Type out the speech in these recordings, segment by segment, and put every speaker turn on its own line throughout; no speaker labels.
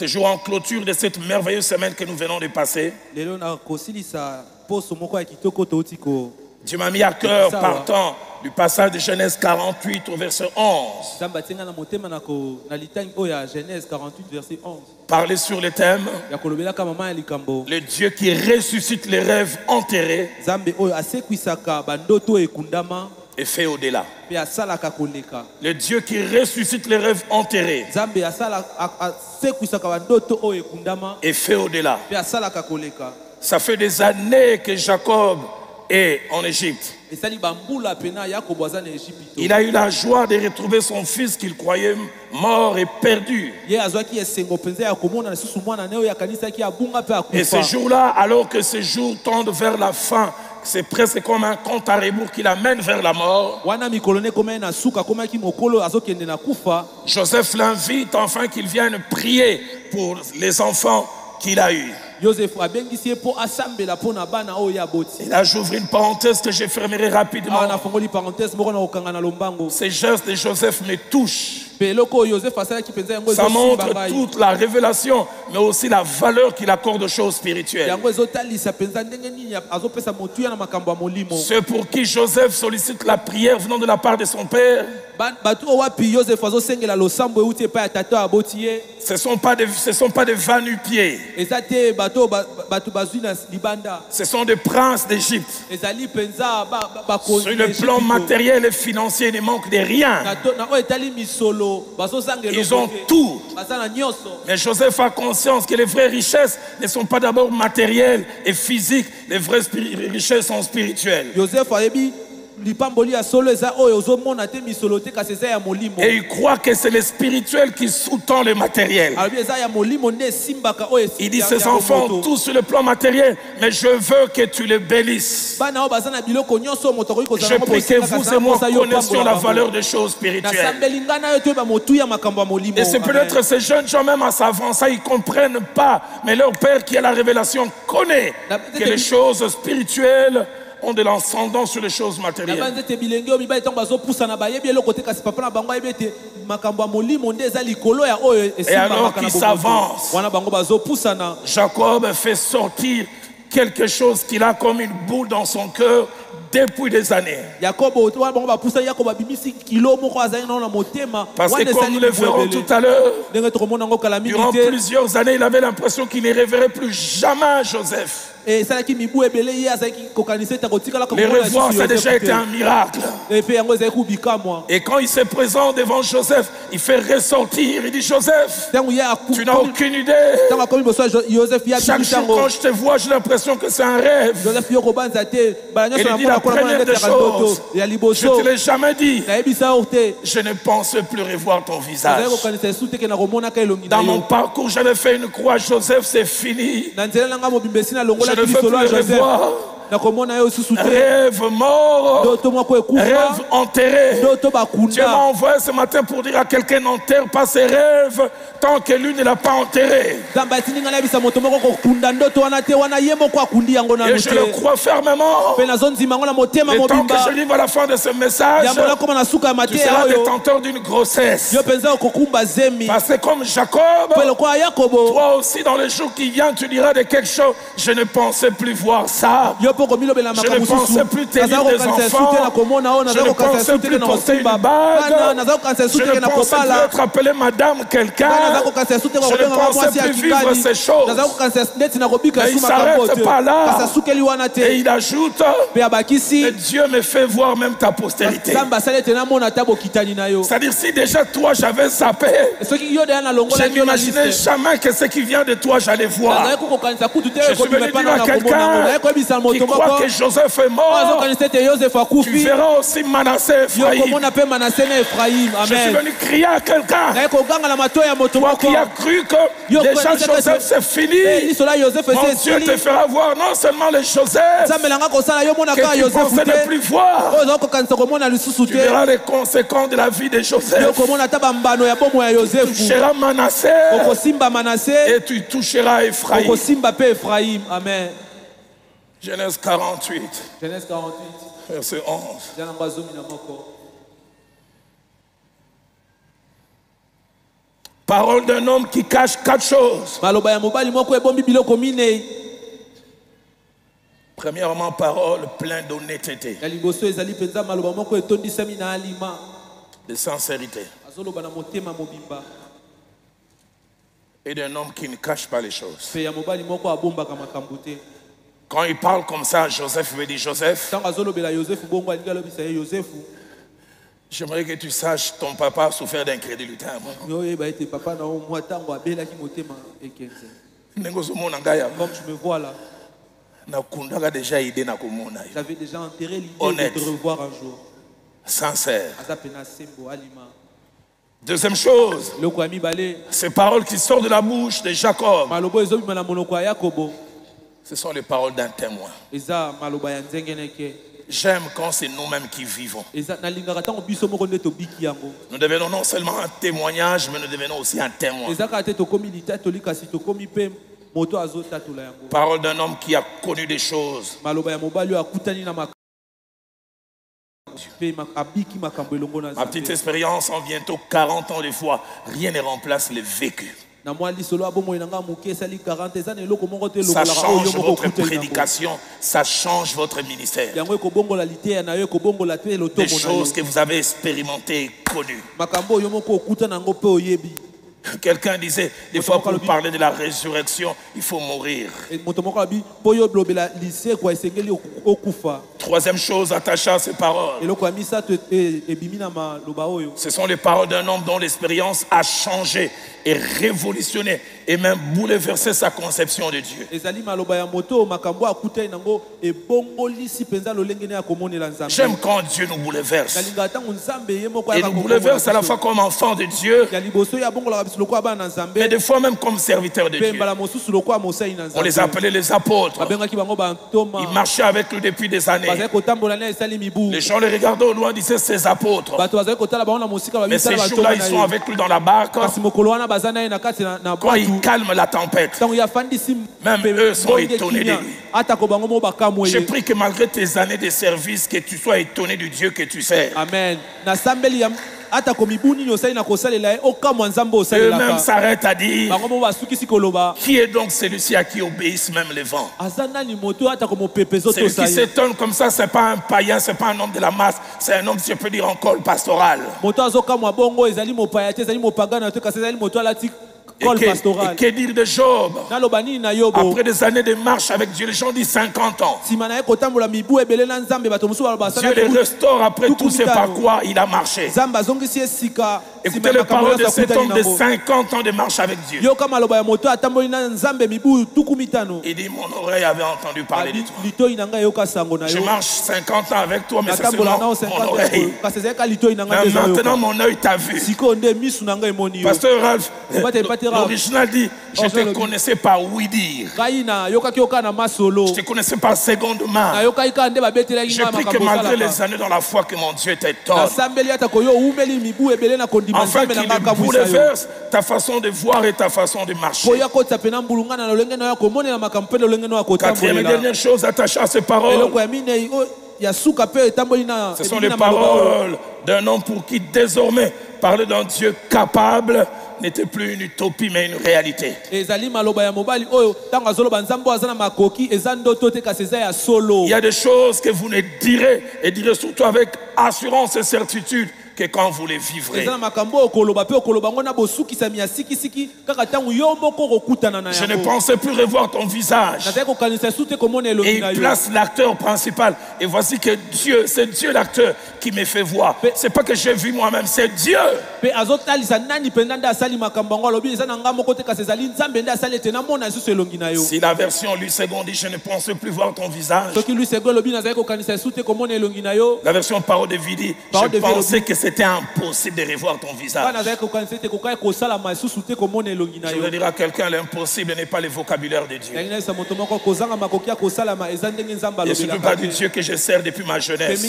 Ce jour en clôture de cette merveilleuse semaine que nous venons de passer, Dieu m'a mis à cœur partant du passage de Genèse 48 au verset 11. Parler sur le thème, le Dieu qui ressuscite les rêves enterrés et fait au-delà. Le Dieu qui ressuscite les rêves enterrés et fait au-delà. Ça fait des années que Jacob est en Égypte. Il a eu la joie de retrouver son fils qu'il croyait mort et perdu. Et ce jour-là, alors que ce jour tend vers la fin, c'est presque comme un compte à rebours qui l'amène vers la mort. Joseph l'invite enfin qu'il vienne prier pour les enfants qu'il a eus. Et là, j'ouvre une parenthèse que je fermerai rapidement. Ces gestes de Joseph me touchent. Ça montre toute la révélation, mais aussi la valeur qu'il accorde aux choses spirituelles. Ceux pour qui Joseph sollicite la prière venant de la part de son père, ce ne sont pas des va-nu-pieds. Ce sont des princes d'Égypte. Sur le plan matériel et financier, il ne manque de rien. Ils ont tout. Mais Joseph a conscience que les vraies richesses ne sont pas d'abord matérielles et physiques. Les vraies richesses sont spirituelles. Et il croit que c'est le spirituel qui sous-tend le matériel. Il dit, ces enfants ont tout sur le plan matériel, mais je veux que tu les bénisses. Je prie que vous et moi connaissions la valeur des choses spirituelles. Et c'est peut-être ces jeunes gens, même à s'avancer, ils ne comprennent pas, mais leur père qui a la révélation connaît que les choses spirituelles ont de l'ascendant sur les choses matérielles. Et alors qu'ils s'avancent, Jacob fait sortir quelque chose qu'il a comme une boule dans son cœur depuis des années. Parce que comme nous le verrons tout à l'heure, durant plusieurs années, il avait l'impression qu'il ne reverrait plus jamais Joseph. Les revoir, ça a déjà été un miracle. Et quand il se présente devant Joseph, il fait ressortir, il dit, Joseph, tu n'as aucune idée. Chaque jour quand je te vois, j'ai l'impression que c'est un rêve. Et il dit la première des choses, je ne te l'ai jamais dit, je ne pense plus revoir ton visage. Dans mon parcours, j'avais fait une croix, Joseph, c'est fini. Je ne veux plus le revoir. Rêve mort, rêve enterré. Dieu m'a envoyé ce matin pour dire à quelqu'un, n'enterre pas ses rêves tant que lui ne l'a pas enterré. Et je le crois fermement. Et tant que je livre à la fin de ce message, tu seras détenteur d'une grossesse. Parce que comme Jacob, toi aussi dans les jours qui viennent, tu diras de quelque chose, je ne pensais plus voir ça. Je ne pensais plus tenir des enfants. Je ne pensais plus porter une bague. Je ne pensais plus être appelé madame quelqu'un. Je ne pensais plus vivre ces choses. Mais il ne s'arrête pas là. Et il ajoute, et Dieu me fait voir même ta postérité. C'est-à-dire, si déjà toi j'avais zappé, je n'imaginais jamais que ce qui vient de toi j'allais voir. Je suis venu dire à quelqu'un qui croit que Joseph est mort, tu verras aussi Manassé Ephraïm. Je suis venu crier à quelqu'un, toi qui as cru que déjà Joseph c'est fini, mon Dieu te fera voir non seulement les Joseph que tu pensais ne plus voir, tu verras les conséquences de la vie de Joseph. Tu toucheras Manassé et tu toucheras Ephraïm.
Amen.
Genèse 48, verset 11. Parole d'un homme qui cache 4 choses. Premièrement, parole pleine d'honnêteté, de sincérité, et d'un homme qui ne cache pas les choses. Quand il parle comme ça, Joseph veut dire Joseph. J'aimerais que tu saches, ton papa a souffert d'incrédulité.
Comme tu me vois là, j'avais déjà enterré l'idée de te revoir un jour.
Sincère. Deuxième chose, ces paroles qui sortent de la bouche de Jacob, ce sont les paroles d'un témoin. J'aime quand c'est nous-mêmes qui vivons. Nous devenons non seulement un témoignage, mais nous devenons aussi un témoin. Parole d'un homme qui a connu des choses. Ma petite expérience en bientôt 40 ans de foi, rien ne remplace le vécu. Ça change votre prédication, ça change votre ministère. Des choses que vous avez expérimentées et connues. Quelqu'un disait, des fois pour parler de la résurrection, il faut mourir. Troisième chose attachée à ces paroles, ce sont les paroles d'un homme dont l'expérience a changé et révolutionné et même bouleversé sa conception de Dieu. J'aime quand Dieu nous bouleverse. Et nous bouleverse à la fois comme enfant de Dieu, mais des fois même comme serviteur de Dieu. On les appelait les apôtres. Ils marchaient avec lui depuis des années. Les gens les regardaient au loin, disaient ces apôtres. Mais ces jours-là, ils sont avec lui dans la barque. Quand il calme la tempête, même eux sont étonnés de lui. Je prie que malgré tes années de service, que tu sois étonné du Dieu que tu sers.
Amen.
Eux-mêmes s'arrêtent à dire, qui est donc celui-ci à qui obéissent même les vents? Celui qui s'étonne comme ça, ce n'est pas un païen, ce n'est pas un homme de la masse, c'est un homme, je peux dire, en col pastoral. Et que dire de Job? Après des années de marche avec Dieu, les gens disent 50 ans. Dieu les restaure après tout ce par quoi il a marché. Écoutez les paroles de cet homme de 50 ans de marche avec Dieu. Il dit, mon oreille avait entendu parler de toi. Je marche 50 ans avec toi, mais c'est seulement mon oreille. Mais maintenant mon œil t'a vu. Pasteur Ralph, l'original dit, je ne te connaissais pas oui dire. Je ne te connaissais pas seconde main. Je prie que malgré les années dans la foi que mon Dieu t'étonne, afin qu'il bouleverse ta façon de voir et ta façon de marcher. Quatrième et dernière chose attachée à ces paroles, ce sont les paroles d'un homme pour qui désormais parler d'un Dieu capable n'était plus une utopie mais une réalité. Il y a des choses que vous ne direz et direz surtout avec assurance et certitude que quand vous les vivrez. Je ne pensais plus revoir ton visage. Et il place l'acteur principal. Et voici que Dieu, c'est Dieu l'acteur qui me fait voir. C'est pas que j'ai vu moi-même, c'est Dieu. Si la version lui seconde dit je ne pensais plus voir ton visage, la version parole de vie dit je pensais que c'était impossible de revoir ton visage. Je veux dire à quelqu'un, l'impossible n'est pas le vocabulaire de Dieu. Et surtout pas du Dieu que je sers depuis ma jeunesse.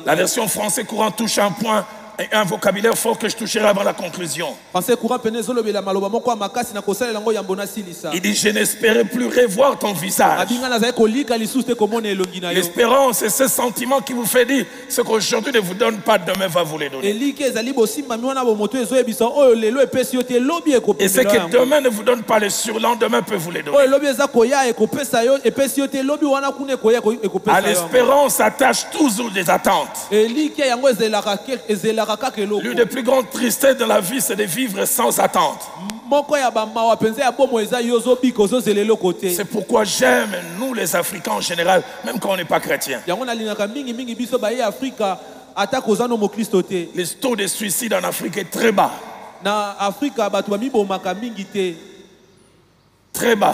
La version française courante touche un point un vocabulaire fort que je toucherai avant la conclusion. Il dit, je n'espérais plus revoir ton visage. L'espérance, c'est ce sentiment qui vous fait dire, ce qu'aujourd'hui ne vous donne pas, demain va vous les donner. Et ce que demain ne vous donne pas, le surlendemain peut vous les donner. À l'espérance s'attache toujours des attentes. L'une des plus grandes tristesses de la vie, c'est de vivre sans attente. C'est pourquoi j'aime, nous les Africains en général, même quand on n'est pas chrétien. Le taux de suicide en Afrique est très bas. Très bas.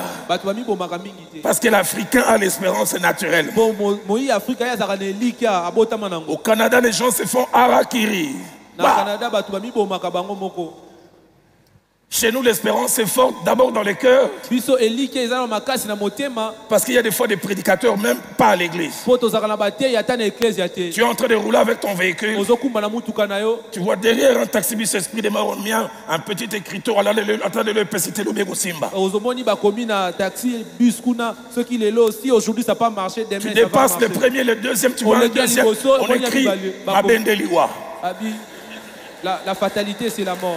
Parce que l'Africain a l'espérance naturelle. Au Canada, les gens se font harakiri. Chez nous, l'espérance est forte d'abord dans les cœurs. Parce qu'il y a des fois des prédicateurs, même pas à l'église. Tu es en train de rouler avec ton véhicule. Tu vois derrière un taxi-bus esprit de mort, un petit écriteau en train de le péciter le Simba. Tu dépasses le premier, le deuxième, tu vois le deuxième. On écrit Mabendeliwa.
La fatalité, c'est la mort.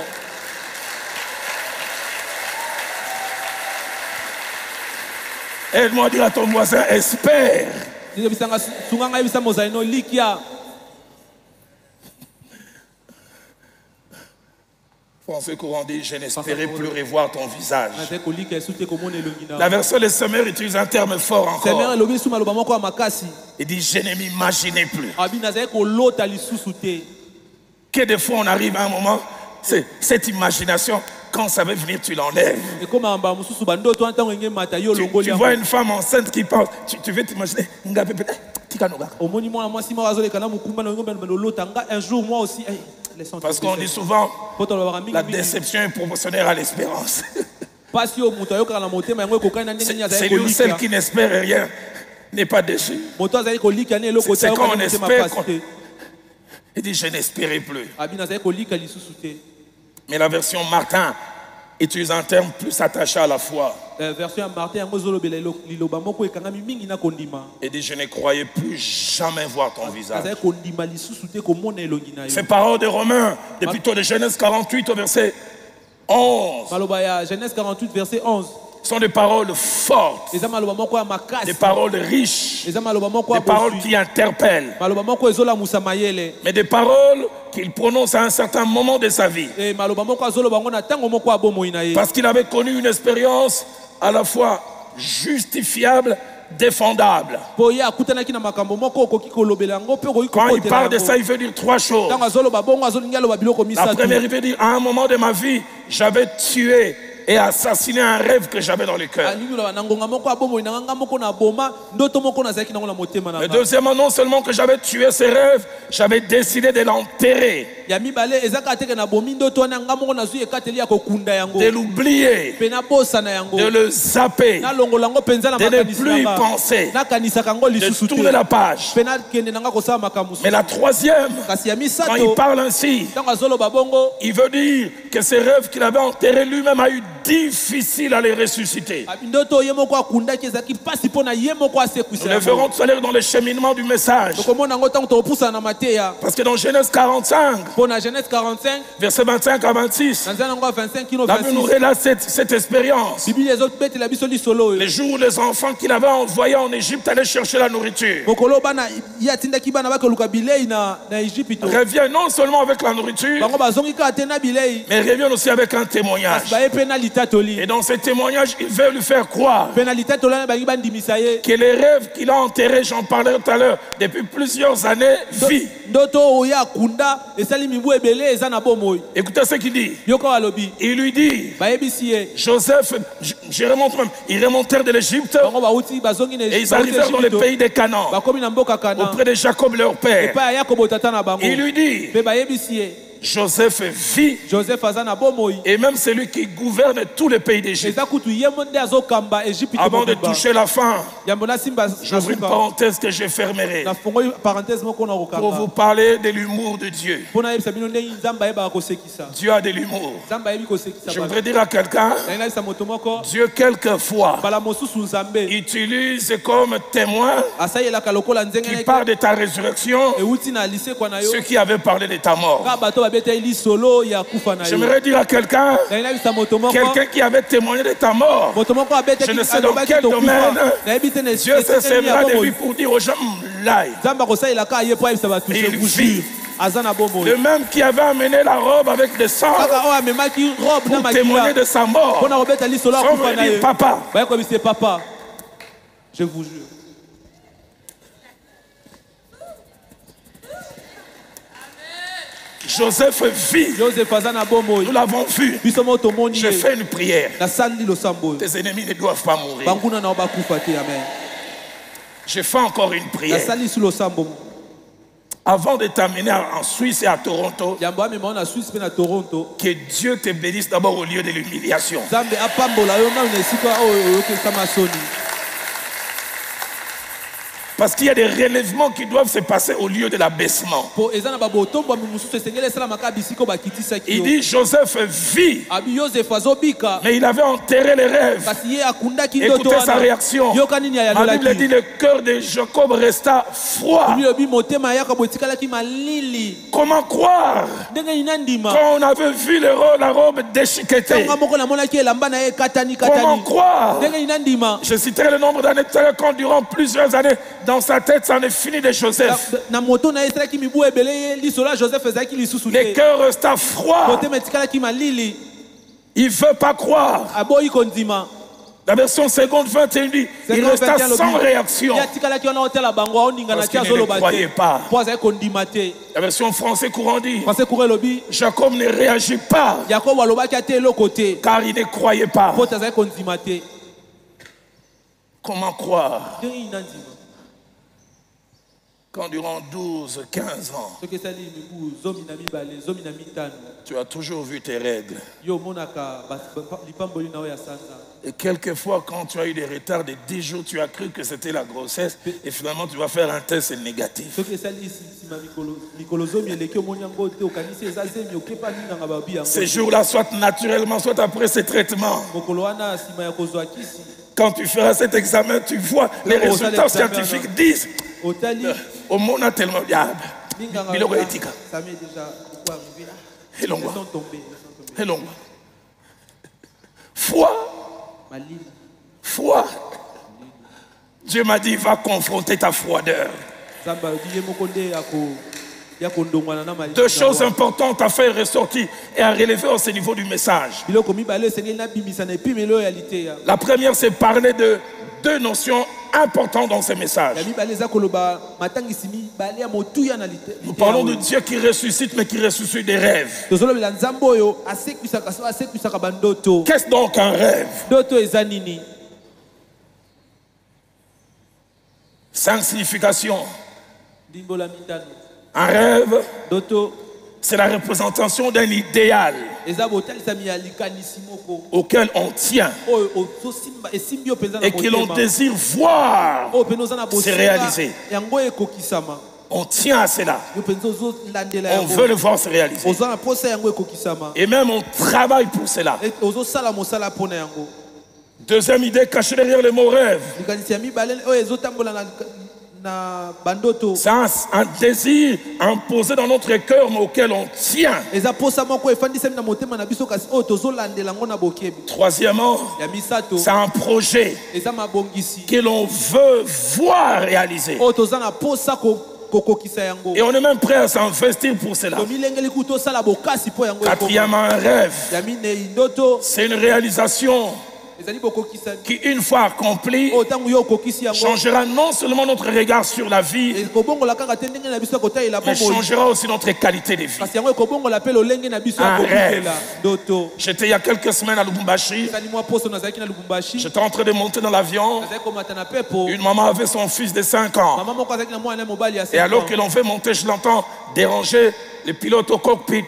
Aide-moi à dire à ton voisin, espère. Français courant dit, je n'espérais plus revoir ton visage. La version des Semeurs utilise un terme fort encore. Il dit, je ne m'imaginais plus. Que des fois on arrive à un moment, cette imagination, quand ça va venir, tu l'enlèves. Tu vois une femme enceinte qui parle, tu veux t'imaginer. Parce qu'on dit souvent, la déception est proportionnelle à l'espérance. C'est lui ou celle qui n'espère rien n'est pas déçu. C'est quand on espère. Il dit, je n'espérais plus. Mais la version Martin utilise un terme plus attaché à la foi. Il dit, je ne croyais plus jamais voir ton visage. Ces paroles de Romains, depuis de Genèse 48 au verset 11.
Genèse 48, verset 11.
Sont des paroles fortes, des paroles riches, des paroles qui interpellent, mais des paroles qu'il prononce à un certain moment de sa vie. Parce qu'il avait connu une expérience à la fois justifiable, défendable. Quand il parle de ça, il veut dire trois choses. La première, il veut dire, à un moment de ma vie, j'avais tué et assassiné un rêve que j'avais dans le cœur. Le deuxième, non seulement que j'avais tué ce rêve, j'avais décidé de l'enterrer, de l'oublier, de le zapper, de ne plus y penser, de tourner la page. Mais la troisième, quand il parle ainsi, il veut dire que ce rêve qu'il avait enterré lui-même a eu difficile à les ressusciter. Nous le verrons tout à l'heure dans le cheminement du message. Parce que dans Genèse 45, verset 25 à 26, la Bible nous relate cette expérience. Les jours où les enfants qu'il avait envoyés en Égypte allaient chercher la nourriture, revient non seulement avec la nourriture, mais revient aussi avec un témoignage. Et dans ce témoignage, il veut lui faire croire que les rêves qu'il a enterrés, j'en parlais tout à l'heure, depuis plusieurs années, vit. Écoutez ce qu'il dit. Il lui dit, Joseph, je remonte même, ils remontèrent de l'Égypte et ils arrivèrent dans le pays des Canaan, auprès de Jacob leur père. Il lui dit, Joseph vit. Et même celui qui gouverne tous les pays d'Égypte. Avant de toucher la fin, j'ouvre une parenthèse que je fermerai. Pour vous parler de l'humour de Dieu. Dieu a de l'humour. Je voudrais dire à quelqu'un, Dieu quelquefois utilise comme témoin qui parle de ta résurrection ceux qui avaient parlé de ta mort. J'aimerais dire à quelqu'un qui avait témoigné de ta mort, je ne sais dans quel domaine, Dieu se servira de lui pour dire aux gens, il vit. Le même qui avait amené la robe avec des sangs pour témoigner de sa mort. Sans me dire papa.
Je vous jure.
Joseph vit. Nous l'avons vu. Je fais une prière. Tes ennemis ne doivent pas mourir. Je fais encore une prière. Avant de t'amener en Suisse et à Toronto, que Dieu te bénisse d'abord au lieu de l'humiliation. Parce qu'il y a des relèvements qui doivent se passer au lieu de l'abaissement. Il dit Joseph vit, mais il avait enterré les rêves. Écoutez sa réaction. La Bible dit le cœur de Jacob resta froid. Comment croire quand on avait vu la robe déchiquetée? Comment croire? Je citerai le nombre d'années quand durant plusieurs années dans sa tête, ça en est fini de Joseph. Le cœur resta froid. Il ne veut pas croire. La version seconde 21 dit, il resta sans réaction. Parce qu'il ne croyait pas. La version français courant dit, Jacob ne réagit pas. Car il ne croyait pas. Comment croire? Quand durant 12, 15 ans, tu as toujours vu tes règles. Et quelquefois, quand tu as eu des retards de 10 jours, tu as cru que c'était la grossesse et finalement tu vas faire un test négatif. Ces jours-là, soit naturellement, soit après ces traitements. Quand tu feras cet examen, tu vois, les résultats scientifiques disent au monde a tellement diable. Foi. Dieu m'a dit, va confronter ta froideur. Deux choses importantes à faire ressortir et à relever au niveau du message. La première, c'est parler de deux notions importantes dans ce message. Nous parlons de Dieu qui ressuscite, mais qui ressuscite des rêves. Qu'est-ce donc un rêve? 5 significations. Un rêve, c'est la représentation d'un idéal auquel on tient et que l'on désire voir se réaliser. On tient à cela. On veut le voir se réaliser. Et même on travaille pour cela. Deuxième idée cachée derrière le mot rêve. C'est un désir imposé dans notre cœur mais auquel on tient. Troisièmement, c'est un projet que l'on veut voir réaliser. Et on est même prêt à s'investir pour cela. Quatrièmement, un rêve. C'est une réalisation qui, une fois accompli, changera non seulement notre regard sur la vie, mais changera aussi notre qualité de vie. Un rêve. J'étais il y a quelques semaines à Lubumbashi. J'étais en train de monter dans l'avion. Une maman avait son fils de 5 ans. Et alors que l'on fait monter, je l'entends déranger le pilote au cockpit.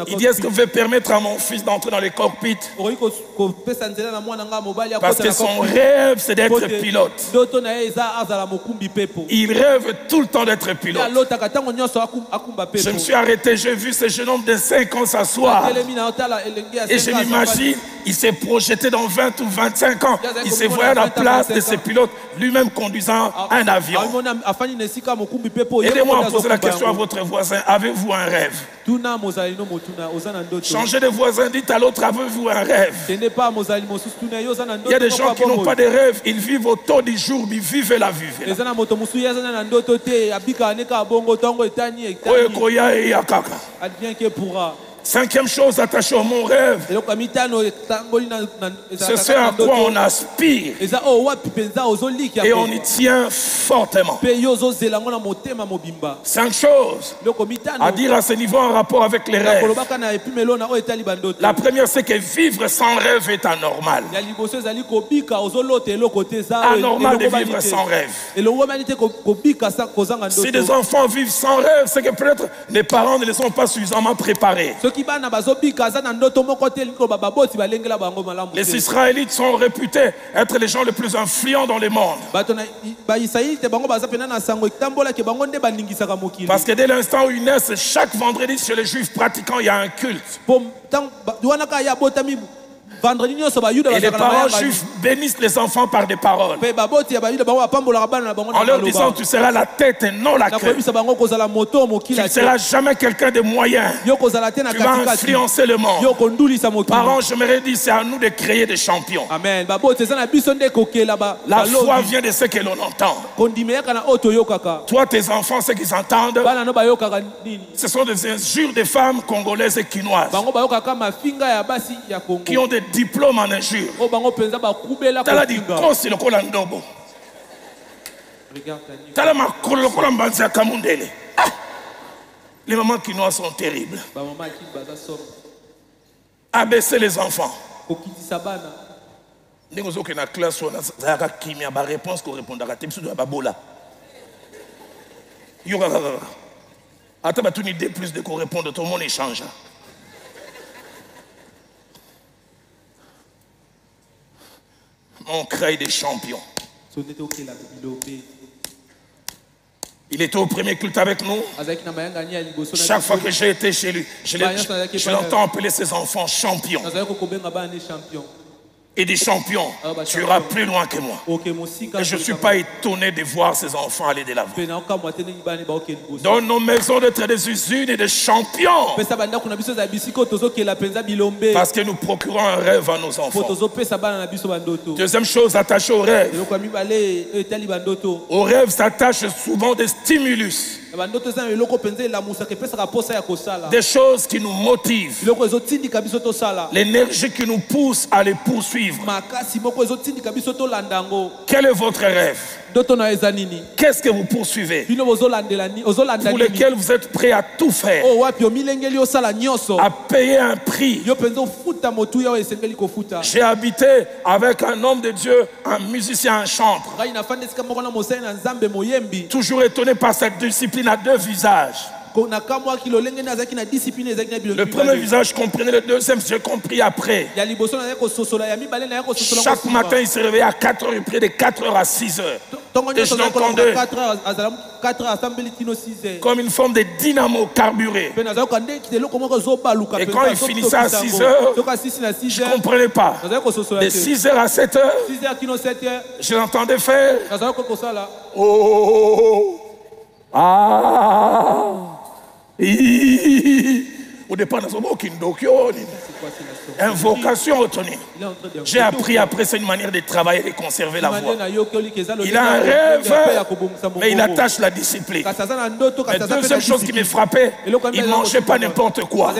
Il dit, est-ce que je vais permettre à mon fils d'entrer dans les cockpits? Parce que son rêve, c'est d'être pilote. Il rêve tout le temps d'être pilote. Je me suis arrêté, j'ai vu ce jeune homme de 5 ans s'asseoir. Et je m'imagine, il s'est projeté dans 20 ou 25 ans. Il se voyait à la place de ce pilote, lui-même conduisant un avion. Aidez-moi à poser la question à votre voisin. Avez-vous un rêve? Changez de voisin, dites à l'autre, avez-vous un rêve? Il y a des gens qui n'ont pas de rêve, ils vivent au taux du jour, ils vivent la vie. Cinquième chose attachée à mon rêve, c'est ce à quoi on aspire et on y tient fortement. 5 choses à dire à ce niveau en rapport avec les rêves. La première, c'est que vivre sans rêve est anormal. Anormal de vivre sans rêve. Si des enfants vivent sans rêve, c'est que peut-être les parents ne les ont pas suffisamment préparés. Les Israélites sont réputés être les gens les plus influents dans le monde. Parce que dès l'instant où ils naissent, chaque vendredi chez les Juifs pratiquants, il y a un culte. Et les parents juifs bénissent les enfants par des paroles. En leur disant, tu seras la tête et non la queue. Tu ne seras jamais quelqu'un de moyen. Tu vas influencer le monde. Parents, je me redis, c'est à nous de créer des champions. Amen. La foi vient de ce que l'on entend. Toi, tes enfants, ce qu'ils entendent, ce sont des injures de femmes congolaises et quinoises qui ont des diplôme en injure. Tala di kosi lokola ndobo. Tala makolo lokola mbanzi ya kamundele. Les mamans quinois sont terribles. Abaisser les enfants. Ndenge ozoke na classe wana zaka kimia ba réponse ko répondaka te biso de babola. Yo kaka. Ata ba tuni D plus de ko répondre tout le monde échange. On crée des champions. Il était au premier culte avec nous. Chaque fois que j'ai été chez lui, je l'entends appeler ses enfants champions. Et des champions, tu iras plus loin que moi. Et je ne suis pas étonné de voir ces enfants aller de l'avant. Dans nos maisons d'être des usines et des champions. Parce que nous procurons un rêve à nos enfants. Deuxième chose attachée au rêve. Au rêve s'attachent souvent des stimulus. Des choses qui nous motivent. L'énergie qui nous pousse à les poursuivre. Quel est votre rêve? Qu'est-ce que vous poursuivez? Pour lequel vous êtes prêt à tout faire, à payer un prix. J'ai habité avec un homme de Dieu, un musicien, un chanteur. Toujours étonné par cette discipline à 2 visages. Le premier visage, je comprenais, le deuxième, j'ai compris après. Chaque matin, il se réveillait à 4 heures, près de 4 heures à 6 heures. Et je l'entendais comme une forme de dynamo carburé. Et quand il finissait à 6 heures, je ne comprenais pas. De 6 heures à 7 heures, je l'entendais faire. Oh, ah. Au départ, nous avons aucune invocation retenue. J'ai appris après, c'est une manière de travailler et de conserver la voix. Il a un rêve, mais il attache la discipline. La deuxième chose qui me frappait, il ne mangeait pas n'importe quoi.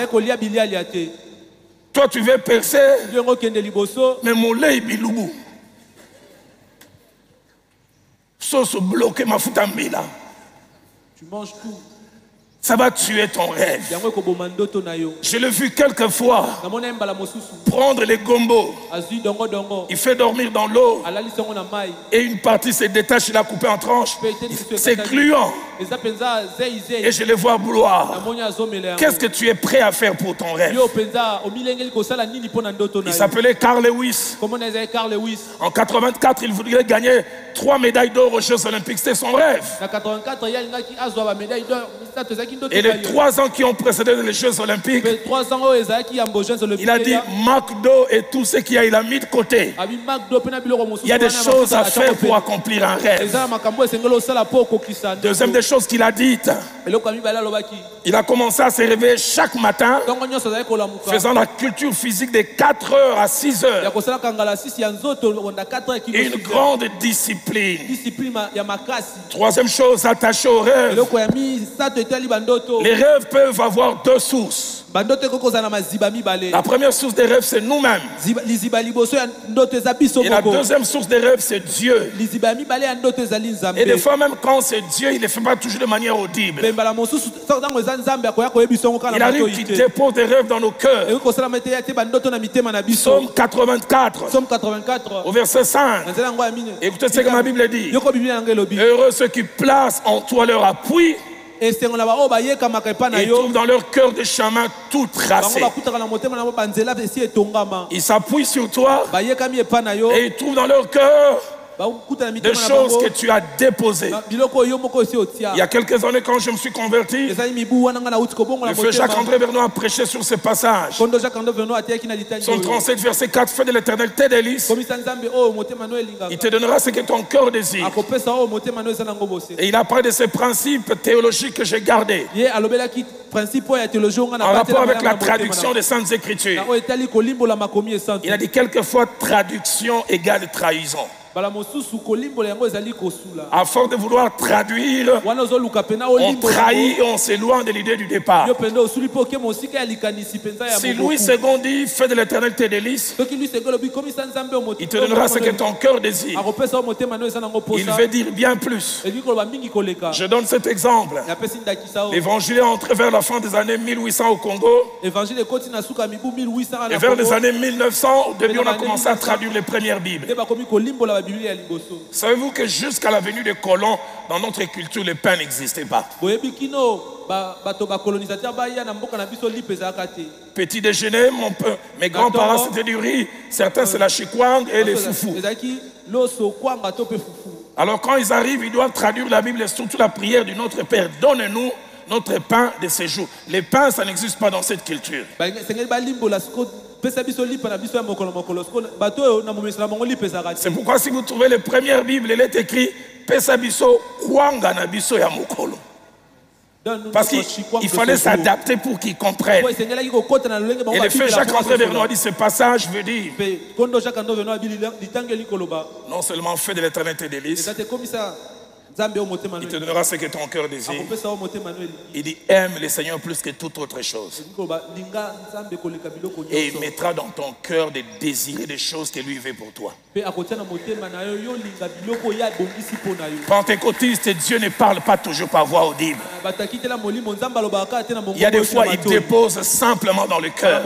Toi, tu veux percer, mais mon lait est biloubou. Sauce bloquée, ma foutambila.
Tu manges tout.
Ça va tuer ton rêve. Je l'ai vu quelques fois prendre les gombos. Il fait dormir dans l'eau. Et une partie se détache, il a coupé en tranches. C'est gluant. et je les vois gloire. Qu'est-ce que tu es prêt à faire pour ton rêve? Il s'appelait Carl Lewis. En 84, il voulait gagner 3 médailles d'or aux Jeux Olympiques. C'était son rêve. Et les 3 ans qui ont précédé les Jeux Olympiques, il a dit McDo et tout ce qu'il a, il a mis de côté. Il y a des choses à faire pour accomplir un rêve. Deuxième des choses qu'il a dites, il a commencé à se réveiller chaque matin, faisant la culture physique de 4 heures à 6 heures. Une grande discipline. Troisième chose, attaché aux rêves. Les rêves peuvent avoir 2 sources. La première source des rêves, c'est nous-mêmes. Et la deuxième source des rêves, c'est Dieu. Et des fois, même quand c'est Dieu, il ne le fait pas toujours de manière audible. Il arrive qu'il dépose des rêves dans nos cœurs. Psaume 84, au verset 5. Écoutez ce que ma Bible dit. Heureux ceux qui placent en toi leur appui. Et ils trouvent dans leur cœur des chemins tout tracés. Ils s'appuient sur toi et ils trouvent dans leur cœur des choses que tu as déposées. Il y a quelques années, quand je me suis converti, le frère Jacques-André Vernon a prêché sur ce passage. Son 37, verset 4, fais de l'éternel tes délices. Il te donnera ce que ton cœur désire. Et il a parlé de ces principes théologiques que j'ai gardés en rapport avec la traduction des Saintes Écritures. Il a dit quelquefois traduction égale trahison. À force de vouloir traduire, on trahit et on s'éloigne de l'idée du départ. Si Louis II dit fais de l'éternel tes délices, il te donnera ce que ton cœur désire. Il veut dire bien plus. Je donne cet exemple. L'évangile est entré vers la fin des années 1800 au Congo. Et vers les années 1900, au début, on a commencé à traduire les premières Bibles. Savez-vous que jusqu'à la venue des colons, dans notre culture, le pain n'existait pas. Petit déjeuner, mes grands-parents c'était du riz, certains c'est la chikwang et les foufous. Alors quand ils arrivent, ils doivent traduire la Bible et surtout la prière du Notre Père. Donne-nous notre pain de ces jours. Les pains, ça n'existe pas dans cette culture. C'est pourquoi si vous trouvez les premières Bibles, il est écrit Pesabiso kwanga na biso ya mokolo. Parce qu'il fallait s'adapter pour qu'ils comprennent. Et le frère Jacques-André Vernon a dit ce passage veut dire non seulement fais de l'éternel tes délices, il te donnera ce que ton cœur désire. Il dit aime le Seigneur plus que toute autre chose. Et il mettra dans ton cœur de désirer des choses que lui veut pour toi. Pentecôtiste, Dieu ne parle pas toujours par voix audible. Il y a des fois, il dépose simplement dans le cœur.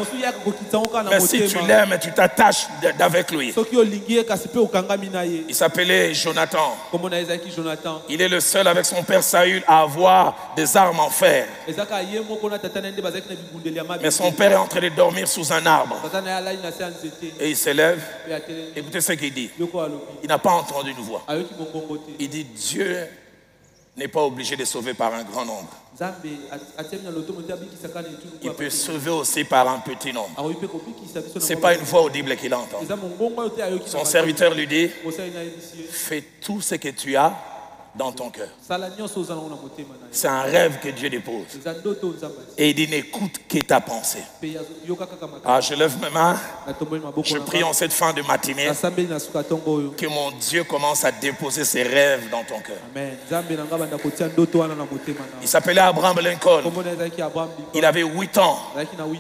Mais si tu l'aimes, tu t'attaches avec lui. Il s'appelait Jonathan. Il est le seul avec son père Saül à avoir des armes en fer. Mais son père est en train de dormir sous un arbre. Et il se lève. Écoutez ce qu'il dit. Il n'a pas entendu une voix. Il dit Dieu n'est pas obligé de sauver par un grand nombre. Il peut sauver aussi par un petit nombre. Ce n'est pas une voix audible qu'il entend. Son serviteur lui dit fais tout ce que tu as dans ton cœur. C'est un rêve que Dieu dépose. Et il dit n'écoute que ta pensée. Ah, je lève mes mains. Je prie en cette fin de matinée que mon Dieu commence à déposer ses rêves dans ton cœur. Il s'appelait Abraham Lincoln. Il avait 8 ans.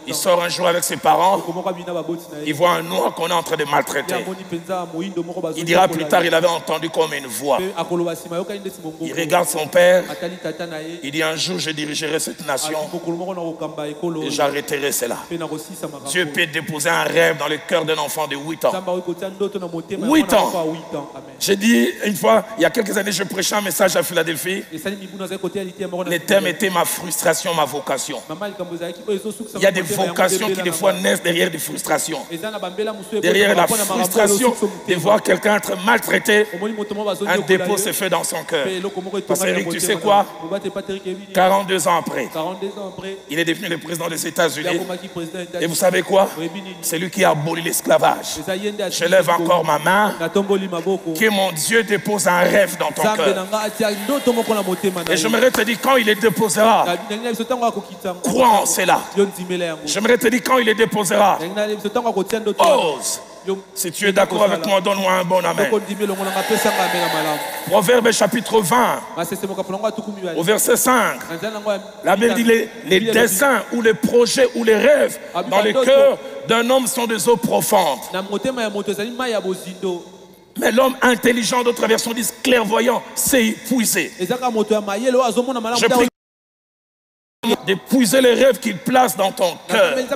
Il sort un jour avec ses parents. Il voit un noir qu'on est en train de maltraiter. Il dira plus tard il avait entendu comme une voix. Il regarde son père. Il dit un jour je dirigerai cette nation et j'arrêterai cela. Dieu peut déposer un rêve dans le cœur d'un enfant de 8 ans. 8 ans. J'ai dit une fois, il y a quelques années, je prêchais un message à Philadelphie. Le thème était ma frustration, ma vocation. Il y a des vocations qui des fois naissent derrière des frustrations. Derrière la frustration de voir quelqu'un être maltraité, un dépôt se fait dans son cœur. Parce que tu sais quoi? 42 ans après, il est devenu le président des États-Unis. Et vous savez quoi? C'est lui qui a aboli l'esclavage. Je lève encore ma main. Que mon Dieu dépose un rêve dans ton cœur. Et j'aimerais te dire quand il les déposera, crois en cela. J'aimerais te dire quand il les déposera, ose. Si tu es d'accord avec moi, donne-moi un bon amen. Proverbe chapitre 20, au verset 5. La Bible dit les desseins ou les projets ou les rêves dans le cœur d'un homme sont des eaux profondes. Mais l'homme intelligent, d'autres versions disent clairvoyant, c'est épuisé. Je prie d'épuiser les rêves qu'il place dans ton cœur. Rêve,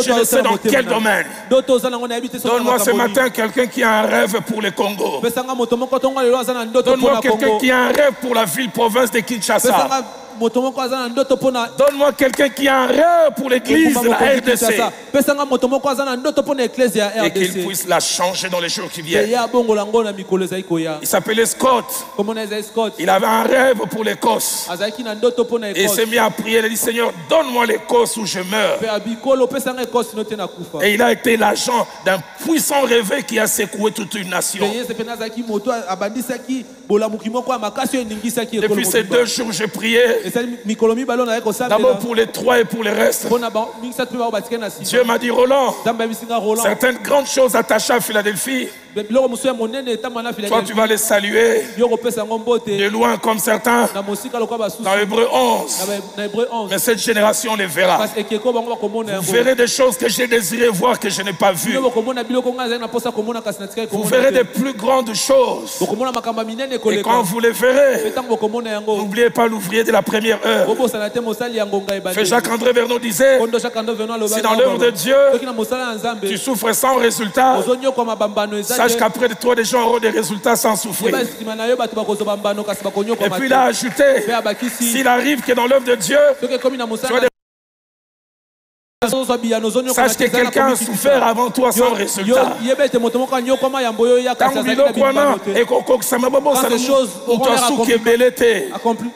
je ne sais dans quel domaine. Donne-moi ce matin quelqu'un qui a un rêve pour le Congo. Donne-moi quelqu'un qui a un rêve pour la ville-province de Kinshasa. Donne-moi quelqu'un qui a un rêve pour l'église de la RDC. Et qu'il puisse la changer dans les jours qui viennent. Il s'appelait Scott. Il avait un rêve pour l'Écosse. Et il s'est mis à prier. Il a dit Seigneur, donne-moi l'Écosse où je meurs. Et il a été l'agent d'un puissant réveil qui a secoué toute une nation. Depuis ces 2 jours, j'ai prié. D'abord pour les 3 et pour les restes. Dieu m'a dit Roland, certaines grandes choses attachées à Philadelphie, toi tu vas les saluer de loin comme certains dans Hébreux 11. Mais cette génération les verra. Vous verrez des choses que j'ai désiré voir que je n'ai pas vues. Vous verrez des plus grandes choses. Et quand vous les verrez, n'oubliez pas l'ouvrier de la première heure. Fait Jacques-André Vernon disait, si dans l'œuvre de Dieu tu souffres sans résultat, sache qu'après de toi des gens auront des résultats sans souffrir. Et puis il a ajouté, s'il arrive que dans l'œuvre de Dieu tu as des... Sache que quelqu'un a souffert avant toi sans résultat.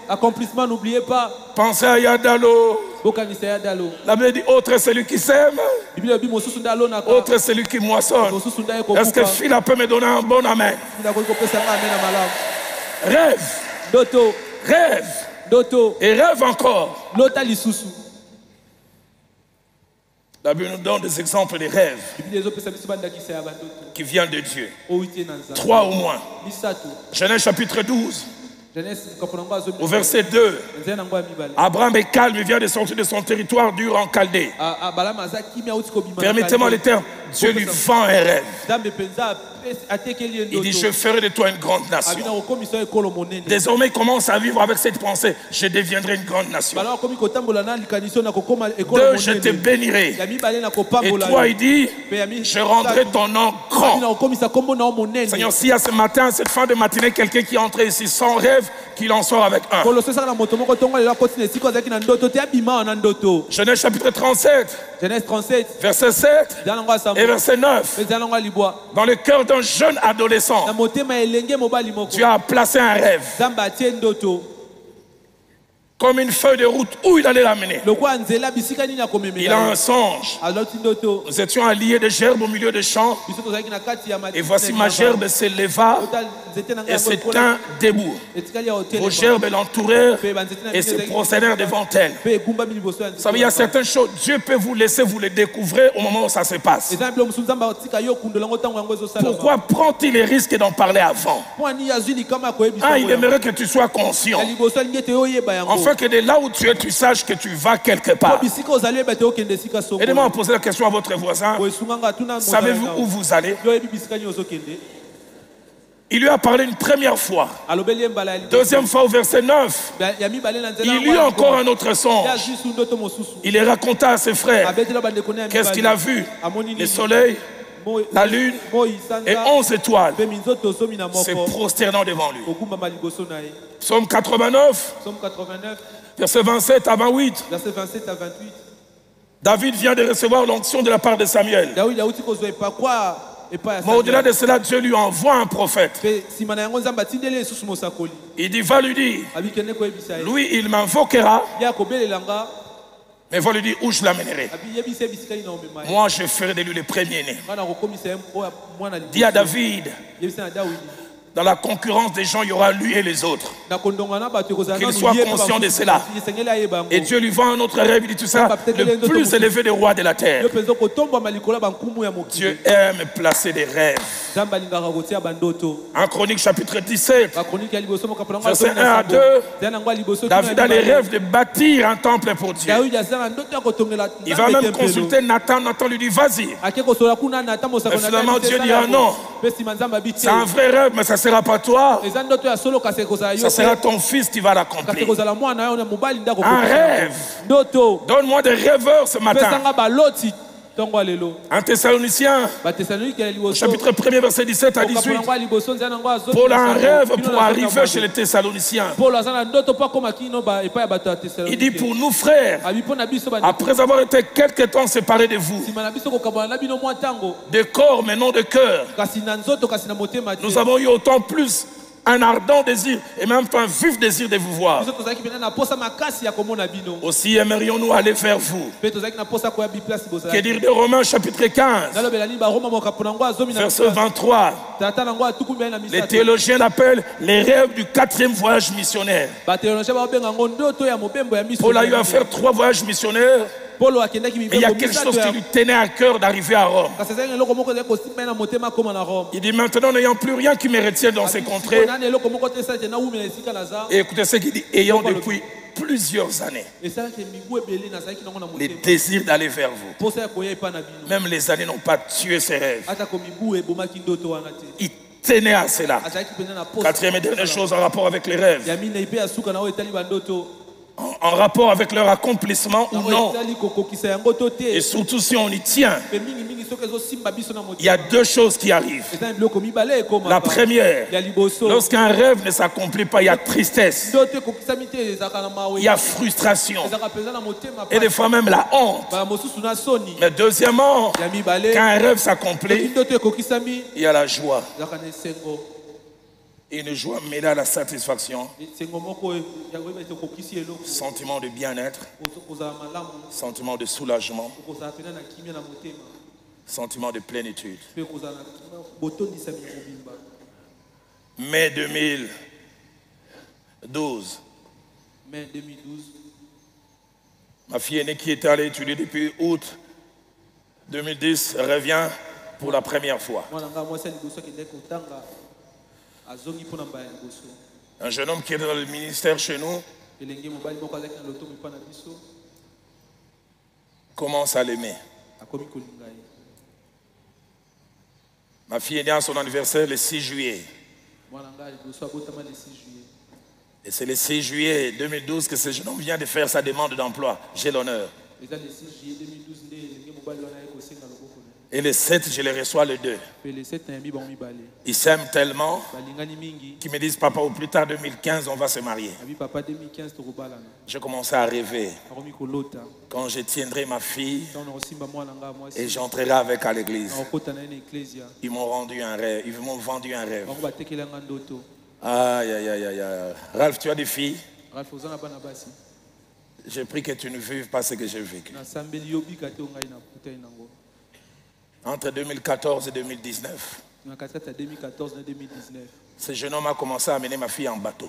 Accomplissement, n'oubliez pas.
Pensez à Yadalo. La Bible dit autre est celui qui sème, autre est celui qui moissonne. Est-ce que Phila peut me donner un bon amen? Rêve. Rêve. Et rêve encore. La Bible nous donne des exemples de rêves qui viennent de Dieu. 3 au moins. Genèse chapitre 12. Au verset 2, Abraham est calme, il vient de sortir de son territoire dur en Chaldée. Permettez-moi le terme, Dieu lui vend un rêve. Il dit, je ferai de toi une grande nation. Désormais, il commence à vivre avec cette pensée, je deviendrai une grande nation. 2, je te bénirai. Et 3, il dit, je rendrai ton nom grand. Seigneur, s'il y a ce matin, cette fin de matinée, quelqu'un qui est entré ici sans rêve, qu'il en sort avec un. Genèse chapitre 37, verset 7 et verset 9. Dans le cœur d'un jeune adolescent, tu as placé un rêve comme une feuille de route où il allait l'amener. Il a un songe. Nous étions alliés de gerbes au milieu des champs. Et voici ma gerbe s'éleva et se tint debout. Vos gerbes l'entourèrent et se procédèrent devant elle. Vous savez, il y a certaines choses, Dieu peut vous laisser vous les découvrir au moment où ça se passe. Pourquoi prend-il les risques d'en parler avant? Il aimerait que tu sois conscient. Enfin, que de là où tu es, tu saches que tu vas quelque part. Aidez-moi à poser la question à votre voisin. Savez-vous où vous allez? Il lui a parlé une première fois. Deuxième fois au verset 9. Il eut encore un autre songe. Il les raconta à ses frères. Qu'est-ce qu'il a vu? Le soleil, la lune et 11 étoiles. C'est prosternant devant lui. Psaume 89. Verset 27 à 28. David vient de recevoir l'onction de la part de Samuel. Mais au-delà de cela, Dieu lui envoie un prophète. Il dit, va lui dire, lui il m'invoquera, mais va lui dire où je l'amènerai. Moi je ferai de lui le premier-né. Dis à David, dans la concurrence des gens, il y aura lui et les autres. Qu'il soit conscient de cela. Et Dieu lui vend un autre rêve, il dit tout ça, le plus élevé des rois de la terre. Dieu aime placer des rêves. En Chronique chapitre 17, verset 1 à 2, David a les rêves de bâtir un temple pour Dieu. Il va même consulter Nathan. Nathan lui dit vas-y. Mais finalement Dieu dira non. C'est un vrai rêve, mais ça ne sera pas toi. Ça sera ton fils qui va l'accomplir. Un rêve. Donne-moi des rêveurs ce matin. Un Thessaloniciens, chapitre 1er, verset 17 à 18. Paul a un rêve pour arriver chez les Thessaloniciens. Il dit pour nous frères, après avoir été quelque temps séparés de vous, de corps mais non de cœur, nous avons eu autant plus un ardent désir et même un vif désir de vous voir. Aussi aimerions-nous aller vers vous. Que dire de Romains chapitre 15, verset 23. Les théologiens l'appellent les rêves du 4e voyage missionnaire. Paul a eu à faire 3 voyages missionnaires. Mais il y a quelque chose qui lui tenait à cœur d'arriver à Rome. Il dit maintenant n'ayant plus rien qui me retienne dans ces contrées. Et écoutez ce qu'il dit, ayant depuis plusieurs années les désirs d'aller vers vous. Même les années n'ont pas tué ses rêves. Il tenait à cela. 4e et dernière chose en rapport avec les rêves. En rapport avec leur accomplissement ou non. Et surtout si on y tient. Il y a 2 choses qui arrivent. La première, lorsqu'un rêve ne s'accomplit pas, il y a tristesse. Il y a frustration. Et des fois même la honte. Mais deuxièmement, quand un rêve s'accomplit, il y a la joie. Et une joie mêlée à la satisfaction, sentiment de bien-être, sentiment de soulagement, sentiment de plénitude. Mai 2012, ma fille aînée qui était allée étudier depuis août 2010 revient pour la première fois. Un jeune homme qui est dans le ministère chez nous commence à l'aimer. Ma fille est née à son anniversaire le 6 juillet. Et c'est le 6 juillet 2012 que ce jeune homme vient de faire sa demande d'emploi. J'ai l'honneur. Et le 7, je les reçois le 2. Ils s'aiment tellement qu'ils me disent, papa, au plus tard 2015, on va se marier. Je commençais à rêver. Quand je tiendrai ma fille et j'entrerai avec à l'église. Ils m'ont rendu un rêve. Ils m'ont vendu un rêve. Aïe, aïe, aïe, aïe. Ralph, tu as des filles? J'ai pris que tu ne vives pas ce que j'ai vécu. Entre 2014 et 2019, ce jeune homme a commencé à amener ma fille en bateau.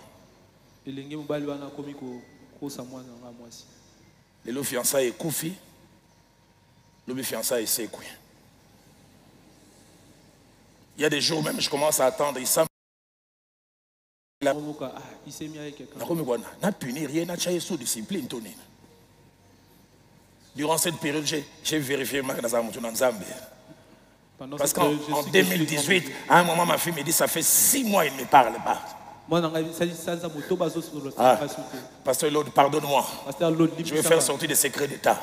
Le fiançailles est Koufi, le fiançailles est Sekoué. Il y a des jours même, je commence à attendre. Durant cette période, j'ai vérifié dans Zambie. Parce qu'en 2018, à un moment, ma fille me dit, ça fait 6 mois, il ne me parle pas. Ah, Pasteur Lord, pardonne-moi. Je vais faire sortir des secrets d'État.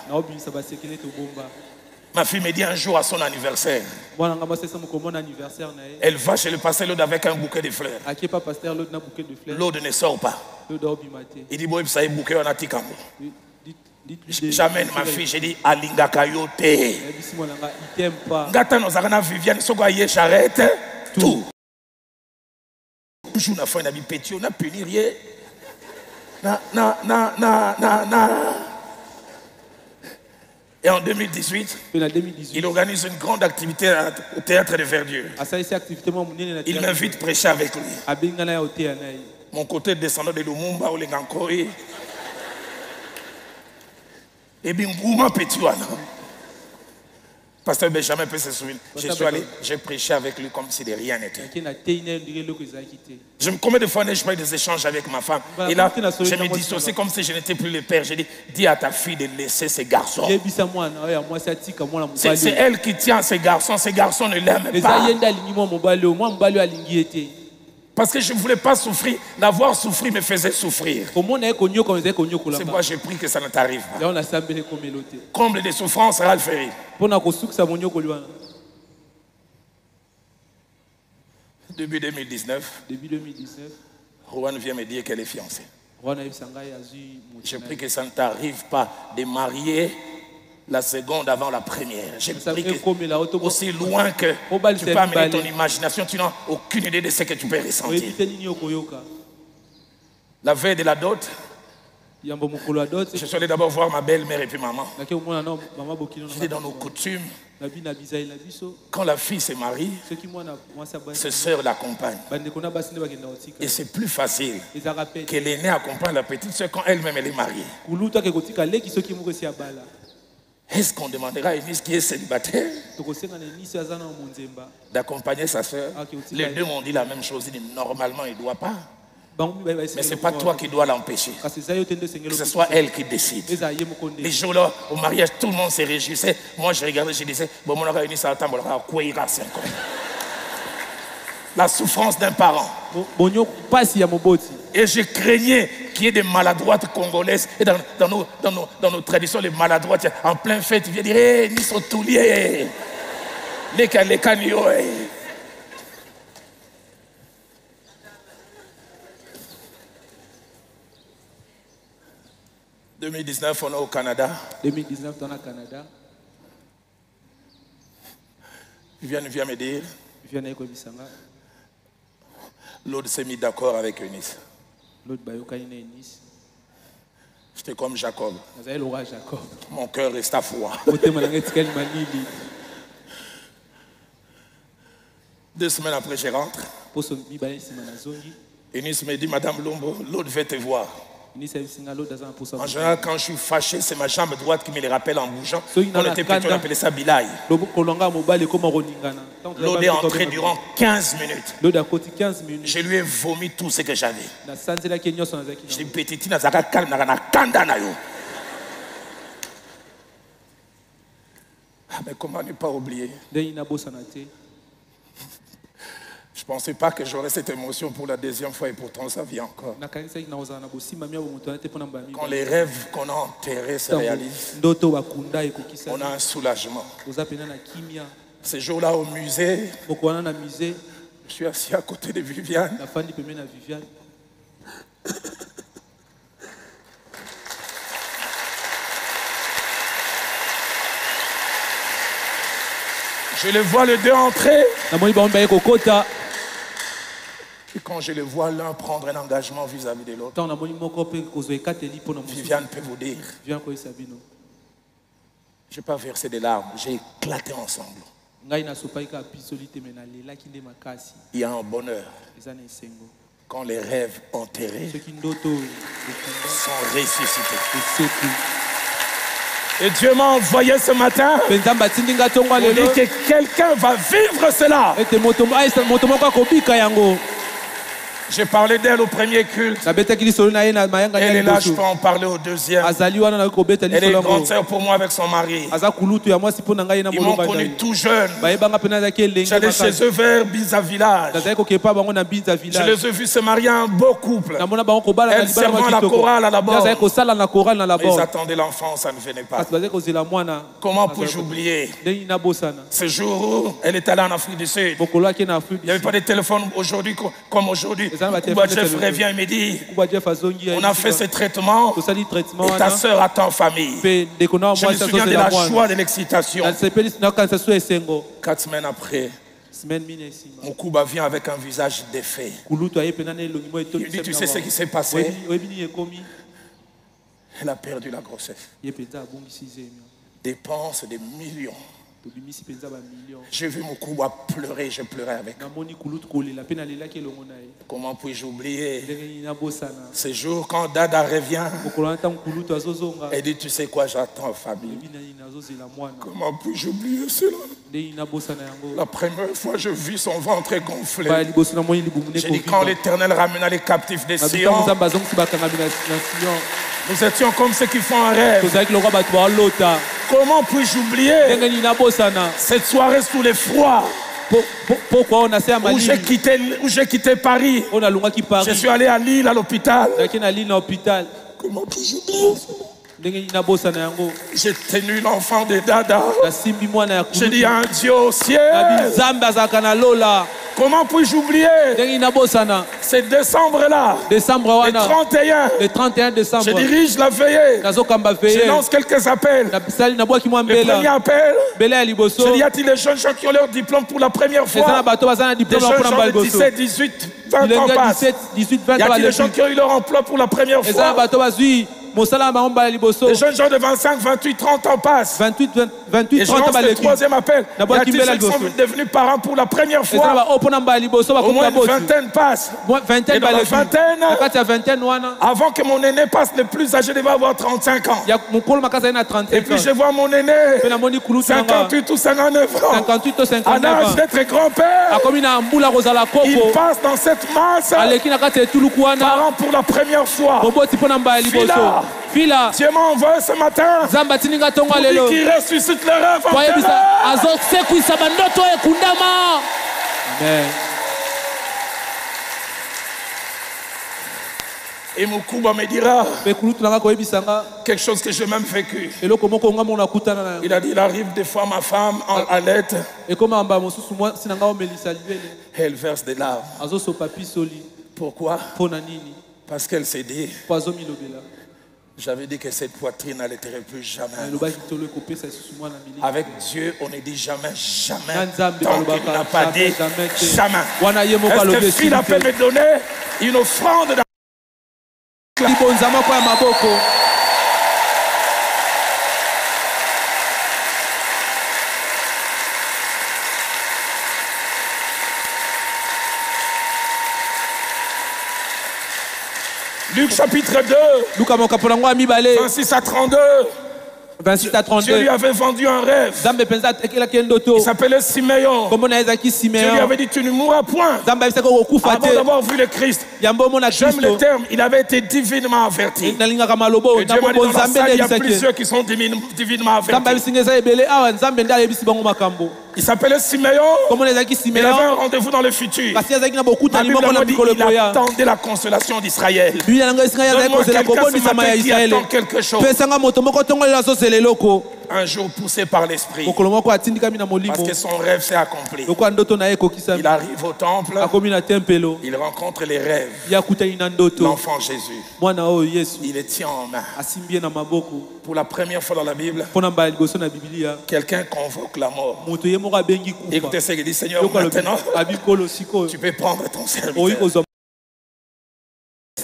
Ma fille me dit un jour à son anniversaire, elle va chez le pasteur Lord avec un bouquet de fleurs. Lord ne sort pas. Il dit, bon, ça y est, bouquet, on a dit quand même. J'amène ma fille, j'ai dit Alinga Kayote. Gata nos arana Viviane, Sogoye charrette, tout. Toujours na fin na bipéti, on a puni rien. Na. Et en 2018, il organise une grande activité au théâtre de Verdure. Il m'invite prêcher avec lui. Mon côté descendant de Lumumba, Olengankoi. Et bien, petit Pasteur Benjamin peut se souvenir. Je suis allé, j'ai prêché avec lui comme si de rien n'était. Combien de fois n'ai-je pas eu des échanges avec ma femme? Et là, je me dissociais comme si je n'étais plus le père. J'ai dit, dis à ta fille de laisser ces garçons. C'est elle qui tient ces garçons ne l'aiment pas. Parce que je ne voulais pas souffrir. D'avoir souffert me faisait souffrir. C'est pourquoi j'ai pris que ça ne t'arrive pas. Comble de souffrance, Ralph Ferry. Début 2019, Rowan vient me dire qu'elle est fiancée. J'ai pris que ça ne t'arrive pas de marier la seconde avant la première. J'ai pris que aussi loin que tu peux amener ton imagination, tu n'as aucune idée de ce que tu peux ressentir. La veille de la dot, je suis allé d'abord voir ma belle-mère et puis maman. J'étais dans nos coutumes. Quand la fille se marie, ses sœurs l'accompagnent. Et c'est plus facile que l'aînée accompagne la petite sœur quand elle-même elle est mariée. Est-ce qu'on demandera à Eunice qui est célibataire d'accompagner sa sœur? Les deux m'ont dit la même chose. Ils disent normalement il ne doit pas. Mais ce n'est pas toi qui dois l'empêcher. Que ce soit elle qui décide. Les jours-là, au mariage, tout le monde se réjouissait. Moi, je regardais, je disais, bon, mon aura Eunice à temps, la souffrance d'un parent. Et je craignais qu'il y ait des maladroites congolaises. Et dans nos traditions, les maladroites, en plein fête, ils viennent dire, hé, ni sont tous liés. Les canio. 2019, on est au Canada.
2019, on est au Canada.
Il vient me dire. L'autre s'est mis d'accord avec Eunice. J'étais comme Jacob. Mon cœur resta froid. 2 semaines après, je rentre. Eunice me dit, Madame Lombo, l'autre veut te voir. En général, quand je suis fâché, c'est ma jambe droite qui me le rappelle en bougeant. On était petit, on appelait ça Bilaï. L'autre est entré durant 15 minutes. Je lui ai vomi tout ce que j'avais. Je dis, petite, calme, mais comment ne pas oublier? Je ne pensais pas que j'aurais cette émotion pour la 2e fois et pourtant ça vient encore. Quand les rêves qu'on a enterrés se réalisent, on a un soulagement. Ces jours-là au musée, je suis assis à côté de Viviane. Je le vois les deux entrer. Et quand je le vois l'un prendre un engagement vis-à-vis de l'autre, Viviane peut vous dire, je n'ai pas versé des larmes, j'ai éclaté ensemble. Il y a un bonheur quand les rêves enterrés sont ressuscités. Et Dieu m'a envoyé ce matin pour dire que quelqu'un va vivre cela. J'ai parlé d'elle au premier culte. Elle est là, je peux en parler au deuxième. Elle est une grande sœur pour moi avec son mari. Ils m'ont connu tout jeune. J'allais chez eux vers Biza Village. Je les ai vus se marier un beau couple. Elle servant à la chorale à la bord. Ils attendaient l'enfant, ça ne venait pas. Comment puis-je oublier ce jour où elle est allée en Afrique du Sud? Il n'y avait pas de téléphone aujourd'hui comme aujourd'hui. Jeff revient et me dit, on a fait ce traitement et ta sœur attend famille. Je me souviens de la joie, de l'excitation. 4 semaines après, Moukuba vient avec un visage défait. Il me dit, tu sais ce qui s'est passé? Elle a perdu la grossesse. Dépense des millions. J'ai vu Moukuba pleurer, je pleurais avec. Comment puis-je oublier ce jour quand Dada revient et dit, tu sais quoi, j'attends famille. Comment puis-je oublier cela? La première fois je vis son ventre gonflé. J'ai dit, quand l'Éternel ramena les captifs des Sion, nous étions comme ceux qui font un rêve. Comment puis-je oublier cette soirée sous les froids où j'ai quitté Paris? Je suis allé à Lille, à l'hôpital. Comment puis-je oublier ça? J'ai tenu l'enfant de Dada. J'ai dit un Dieu au ciel. Comment puis-je oublier? C'est décembre-là. Le 31 décembre. Je dirige la veillée. Je lance quelques appels. Le premier appel. Je dis, y a-t-il des jeunes gens qui ont leur diplôme pour la première fois? Des jeunes gens de 17, 18, 20 ans passent. Y a-t-il des gens qui ont eu leur emploi pour la première fois? Les jeunes gens de 25, 28, 30 ans passent. Et je lance le troisième appel. Y a-t-il des gens qui sont devenus parents pour la première fois? Au moins une vingtaine passe. Et dans la vingtaine, avant que mon aîné passe, le plus âgé devait avoir 35 ans. Et puis je vois mon aîné, 58 ou 59 ans, en âge d'être grand-père. Il passe dans cette masse, parents pour la première fois. Fila, Dieu m'a envoyé ce matin pour dire qu'il ressuscite le rêve en Amen. Et Moukuba me dira quelque chose que j'ai même vécu. Il a dit, il arrive des fois ma femme à l'aide et elle verse des larmes. Pourquoi? Parce qu'elle s'est dit, j'avais dit que cette poitrine n'allaiterait plus jamais. Avec Dieu, on ne dit jamais, jamais. Tant qu'il n'a pas dit, jamais. Est-ce que Phila peut me donner une offrande dans Luc chapitre 2, 26 à 32. Dieu lui avait vendu un rêve. Il s'appelait Siméon. Dieu lui avait dit, tu ne mourras point avant d'avoir vu le Christ. J'aime le terme, il avait été divinement averti. Et Dieu m'a dit, dans la salle, il y a plusieurs qui sont divinement avertis. Il s'appelait Siméon. Il avait un rendez-vous dans le futur. La Bible a dit qu'il attendait la consolation d'Israël. Donne-moi quelqu'un ce matin qui attend quelque chose. Un jour poussé par l'esprit, parce que son rêve s'est accompli. Il arrive au temple, il rencontre les rêves, l'enfant Jésus. Il les tient en main. Pour la première fois dans la Bible, quelqu'un convoque la mort. Écoutez ce qu'il dit, Seigneur, maintenant tu peux prendre ton serviteur.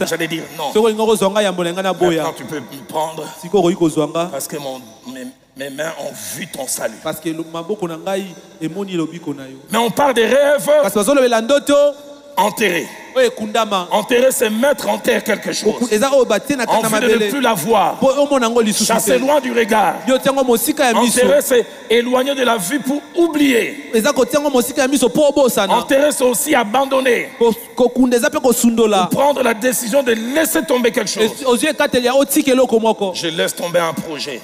J'allais dire non. Maintenant tu peux me prendre parce que mes mains ont vu ton salut. Mais on parle des rêves enterrés. Enterrer, c'est mettre en terre quelque chose. Envie de ne plus la voir. Chasser loin du regard. Enterrer, c'est éloigner de la vue pour oublier. Enterrer, c'est aussi abandonner. Pour prendre la décision de laisser tomber quelque chose. Je laisse tomber un projet.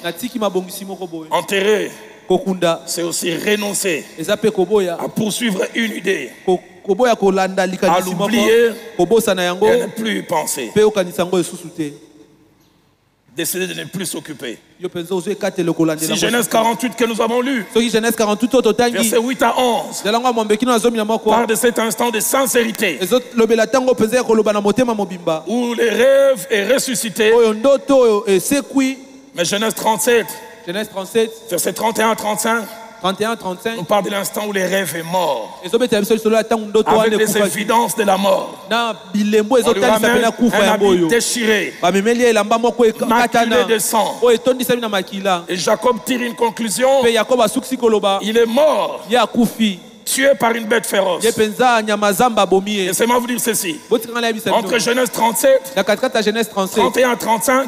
Enterrer, c'est aussi renoncer à poursuivre une idée, à l'oublier et à ne plus y penser. Décider de ne plus s'occuper. Si Genèse 48 que nous avons lu, versets 8 à 11, parle de cet instant de sincérité où les rêves est ressuscité. Mais Genèse 37, versets 31 à 35, on parle de l'instant où les rêves est mort, avec les évidences de la mort. On lui ramène un habit déchiré, maculé de sang. Et Jacob tire une conclusion. Il est mort, tué par une bête féroce. Laissez-moi vous dire ceci. Entre Genèse 37, 31 à 35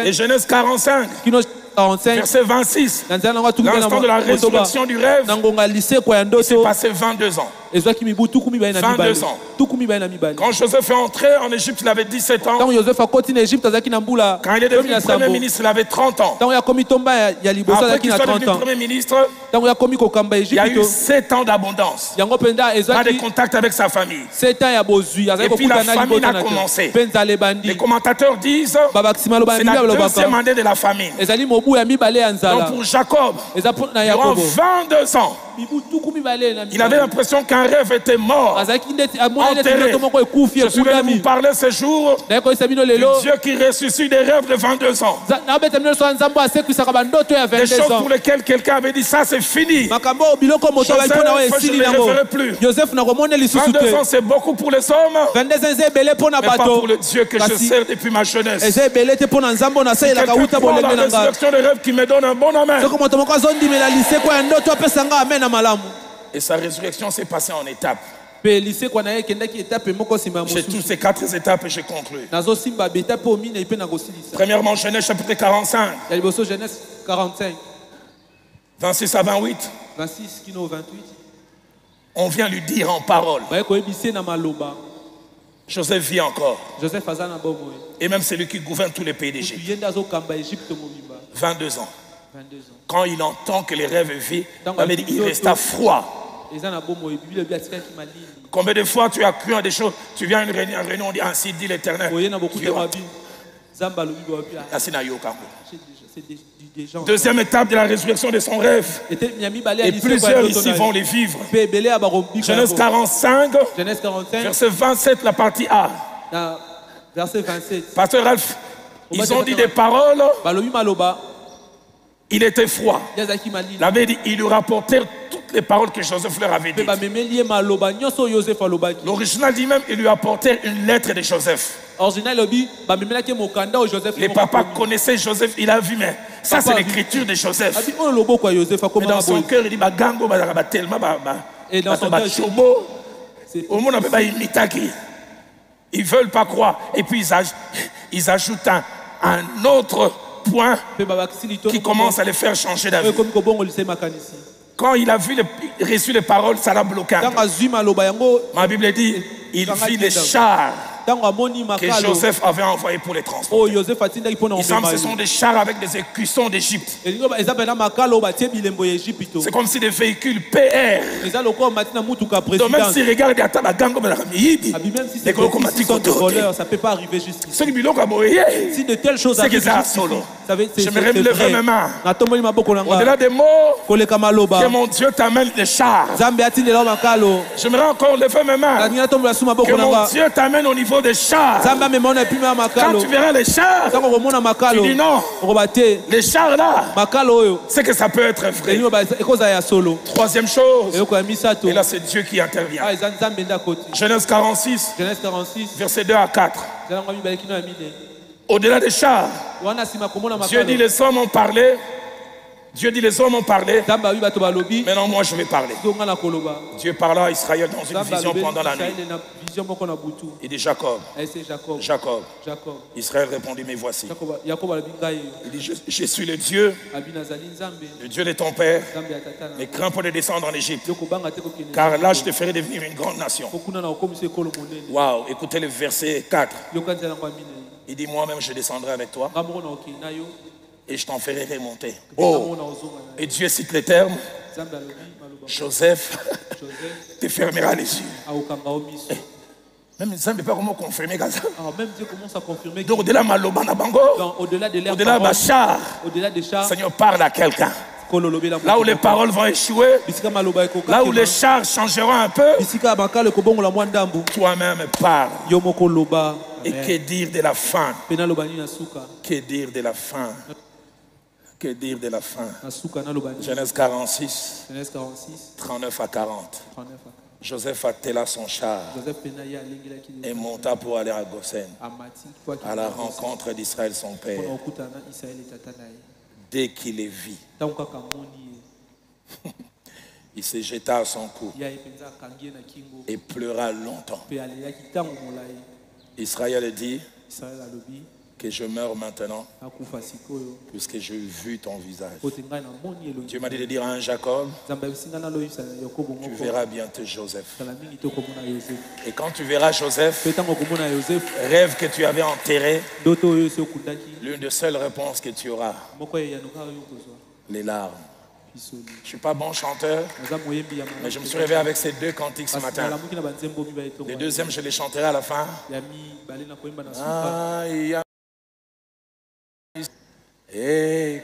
et Genèse 45, verset 26, l'instant de la résurrection du rêve, il s'est passé 22 ans. 22 ans. Quand Joseph est entré en Égypte, il avait 17 ans. Quand il est devenu Premier ministre, il avait 30 ans. Après qu'il soit devenu Premier ministre, il y a eu 7 ans d'abondance. Pas de contact avec sa famille. Et puis la famine a commencé. Les commentateurs disent c'est la deuxième année de la famine. Donc pour Jacob, durant 22 ans, il avait l'impression qu'un rêve était mort, enterré. Je voulais vous parler ce jour du Dieu qui ressuscite des rêves de 22 ans. Des choses pour lesquelles quelqu'un avait dit ça c'est fini. Joseph, je ne les reverrai plus. 22 ans c'est beaucoup pour les hommes, mais pas pour le Dieu que je sers depuis ma jeunesse. Si quelqu'un croit la résurrection des rêves qui me donne un bon amen. Et sa résurrection s'est passée en étapes. J'ai tous ces 4 étapes et j'ai conclu. Premièrement, Genèse chapitre 45. 26 à 28. On vient lui dire en parole. Joseph vit encore. Et même c'est lui qui gouverne tous les pays d'Égypte. 22 ans. Quand il entend que les rêves vivent, il resta froid. Combien de fois tu as cru à des choses? Tu viens à une réunion, on dit ainsi dit l'Éternel. Deuxième étape de la résurrection de son rêve. Et plusieurs ici vont les vivre. Genèse 45, verset 27, la partie A. Pasteur Ralph, ils ont dit des paroles. Il était froid. Il lui rapportait toutes les paroles que Joseph leur avait dites. L'original dit même, il lui apportait une lettre de Joseph. Les papas connaissaient Joseph, il a vu, mais ça c'est l'écriture de Joseph. Mais dans son cœur, il dit, ils ne veulent pas croire. Et puis ils ajoutent un autre point qui commence à les faire changer d'avis. Quand il a reçu les paroles, ça l'a bloqué. Ma Bible dit, il vit les chars que Joseph avait envoyés pour les transporter. Il semble que ce sont des chars avec des écussons d'Égypte. C'est comme si des véhicules PR. Donc même s'il regarde la gango,
ça ne peut pas arriver jusqu'ici. Si
de telles choses arrivent jusqu'ici, j'aimerais me lever mes mains. Au-delà des mots, que mon Dieu t'amène des chars. J'aimerais encore lever mes mains. Que mon Dieu t'amène au niveau des chars. Quand tu verras les chars, tu dis non. Les chars là, c'est que ça peut être vrai. Troisième chose, et là c'est Dieu qui intervient. Genèse 46, verset 2 à 4. Au-delà des chars, Dieu dit les hommes ont parlé. Maintenant moi je vais parler. Dieu parla à Israël dans une vision pendant la nuit. Il dit Jacob. Jacob.
Jacob.
Israël répondit, mais voici. Il dit, je suis le Dieu de ton père, mais crains pas de descendre en Égypte, car là je te ferai devenir une grande nation. Waouh, écoutez le verset 4. Il dit, moi-même je descendrai avec toi et je t'en ferai remonter. Oh, et Dieu cite les termes. Joseph te fermera les yeux. Même ça ne peut pas comment confirmer ça.
Même Dieu commence à confirmer.
Donc au-delà Maloba na bango, au-delà Bachar, Seigneur parle à quelqu'un. Là où les paroles vont échouer, là où les chars changeront un peu, toi-même parle. Et que dire de la fin? Que dire de la fin? Que dire de la fin? Genèse 46, 39 à 40. Joseph attela son char et monta pour aller à Goshen, à la rencontre d'Israël son père. Dès qu'il les vit, il se jeta à son cou et pleura longtemps. Israël dit que je meurs maintenant puisque j'ai vu ton visage. Dieu m'a dit de dire à un Jacob, tu verras bientôt Joseph. Et quand tu verras Joseph, rêve que tu avais enterré, l'une des seules réponses que tu auras, les larmes. Je ne suis pas bon chanteur, mais je me suis réveillé avec ces deux cantiques ce matin. Le deuxième, je les chanterai à la fin.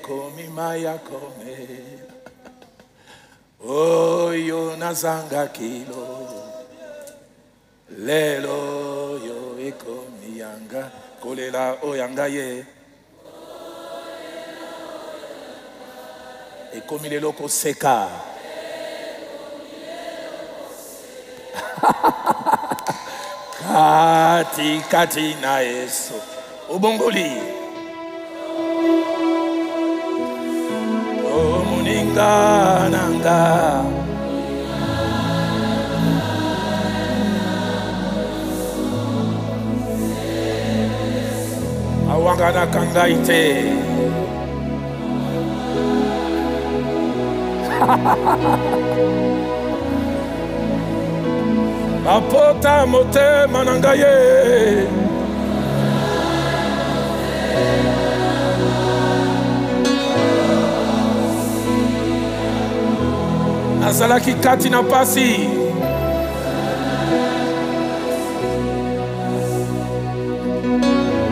Komimaya kome Oyo nazanga kilo Lelo yo ekomiyanga Kolela oyanga ye Ekomi lelo koseka Kati kati na eso Obongoli Muninga nanga Awangana kangaite Apota mote manangaye Azalaki kati na pasi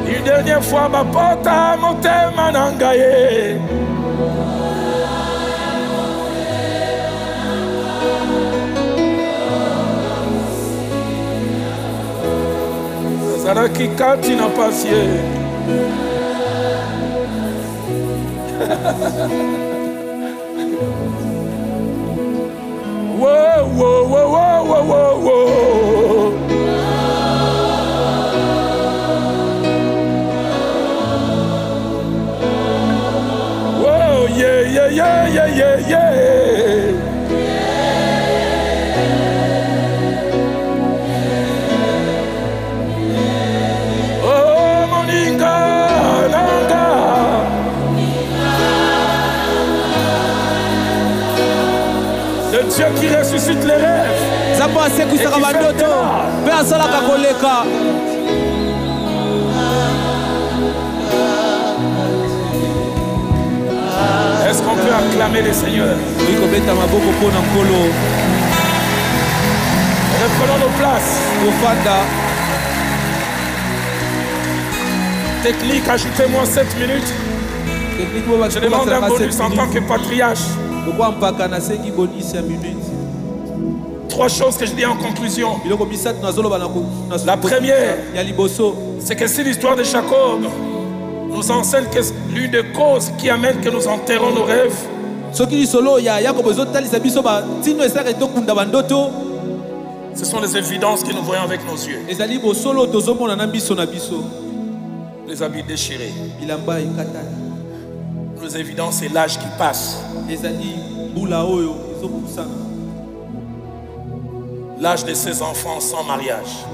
une dernière fois bapota motema na ngai Azalaki kati na pasi Whoa, whoa, whoa, whoa, whoa, whoa. Whoa, yeah, yeah, yeah, yeah, yeah, yeah. Oh, Moninga, Nanga. Le Dieu qui ressuscite les rêves. Est-ce qu'on peut acclamer le Seigneur? Reprenons nos places. Technique, ajoutez-moi 7 minutes. Je demande un bonus en tant que patriarche. 3 choses que je dis en conclusion. La première, c'est que si l'histoire de Jacob nous enseigne que l'une des causes qui amène que nous enterrons nos rêves, ce sont les évidences que nous voyons avec nos yeux. Les habits déchirés. Les évidences, c'est l'âge qui passe. l'âge de ses enfants sans mariage.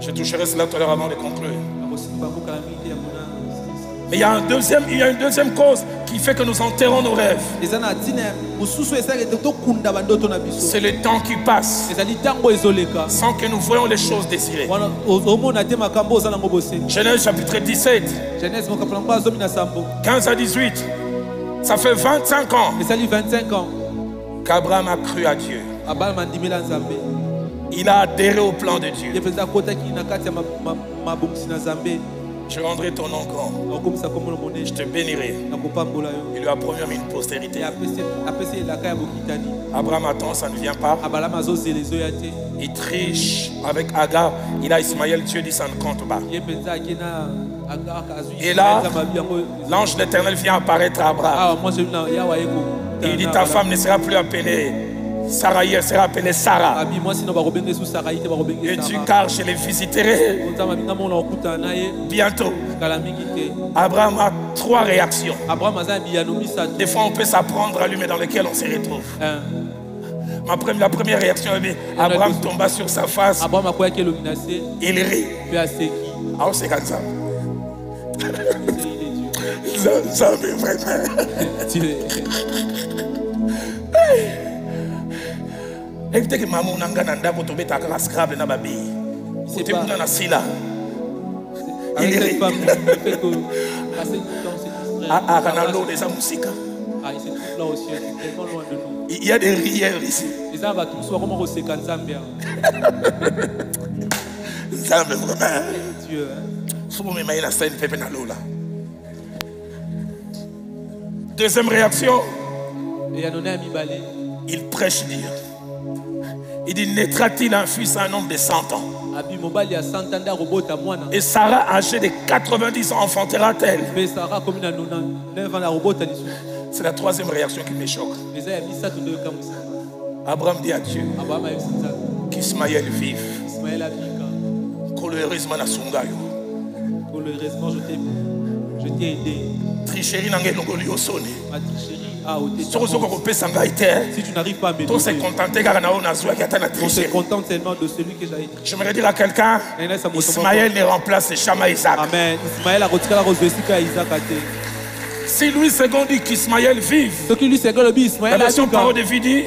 Je toucherai cela tout à l'heure avant de conclure. Mais il y a une deuxième cause qui fait que nous enterrons nos rêves. C'est le temps qui passe sans que nous voyions les choses désirées. Genèse chapitre 17, 15 à 18. Ça fait 25 ans qu'Abraham a cru à Dieu. Il a adhéré au plan de Dieu. Je rendrai ton nom grand. Je te bénirai. Il lui a promis une postérité. Abraham attend, ça ne vient pas. Il triche avec Agar. Il a Ismaël, Dieu dit ça ne compte pas. Et là, l'ange de l'Éternel vient apparaître à Abraham. Et il dit ta femme ne sera plus appelée Sarai, elle sera appelée Sarah. Et tu car je les visiterai bientôt. Abraham a 3 réactions. Des fois on peut s'apprendre à lui, mais dans lesquelles on se retrouve. La première réaction, Abraham tomba sur sa face. Il rit. Ah, c'est comme ça. Ça me vraiment. Évitez que maman n'engana pour tomber ta classe grave na babi. C'était pour na sila. Il rit. Ah, kanalo des musiques. Il y a des rieurs ici. Zambe vraiment. Dieu. Deuxième réaction. Il prêche Dieu. Il dit, naîtra-t-il un fils à un homme de 100 ans? Et Sarah, âgée de 90 ans, enfantera-t-elle? C'est la troisième réaction qui me choque. Abraham dit à Dieu qu'Ismaël vive. Colheureusement,
je t'ai aidé.
Tricherie n'a pas
Ma tricherie a ôté.
Si
tu n'arrives pas à m'aider,
on se contente
seulement de celui que j'avais.
J'aimerais dire à quelqu'un, Ismaël ne remplace jamais Isaac.
Amen. Ismaël a retiré la rose de Isaac.
Si Louis II dit qu'Ismaël vive,
la
version parole de vie dit,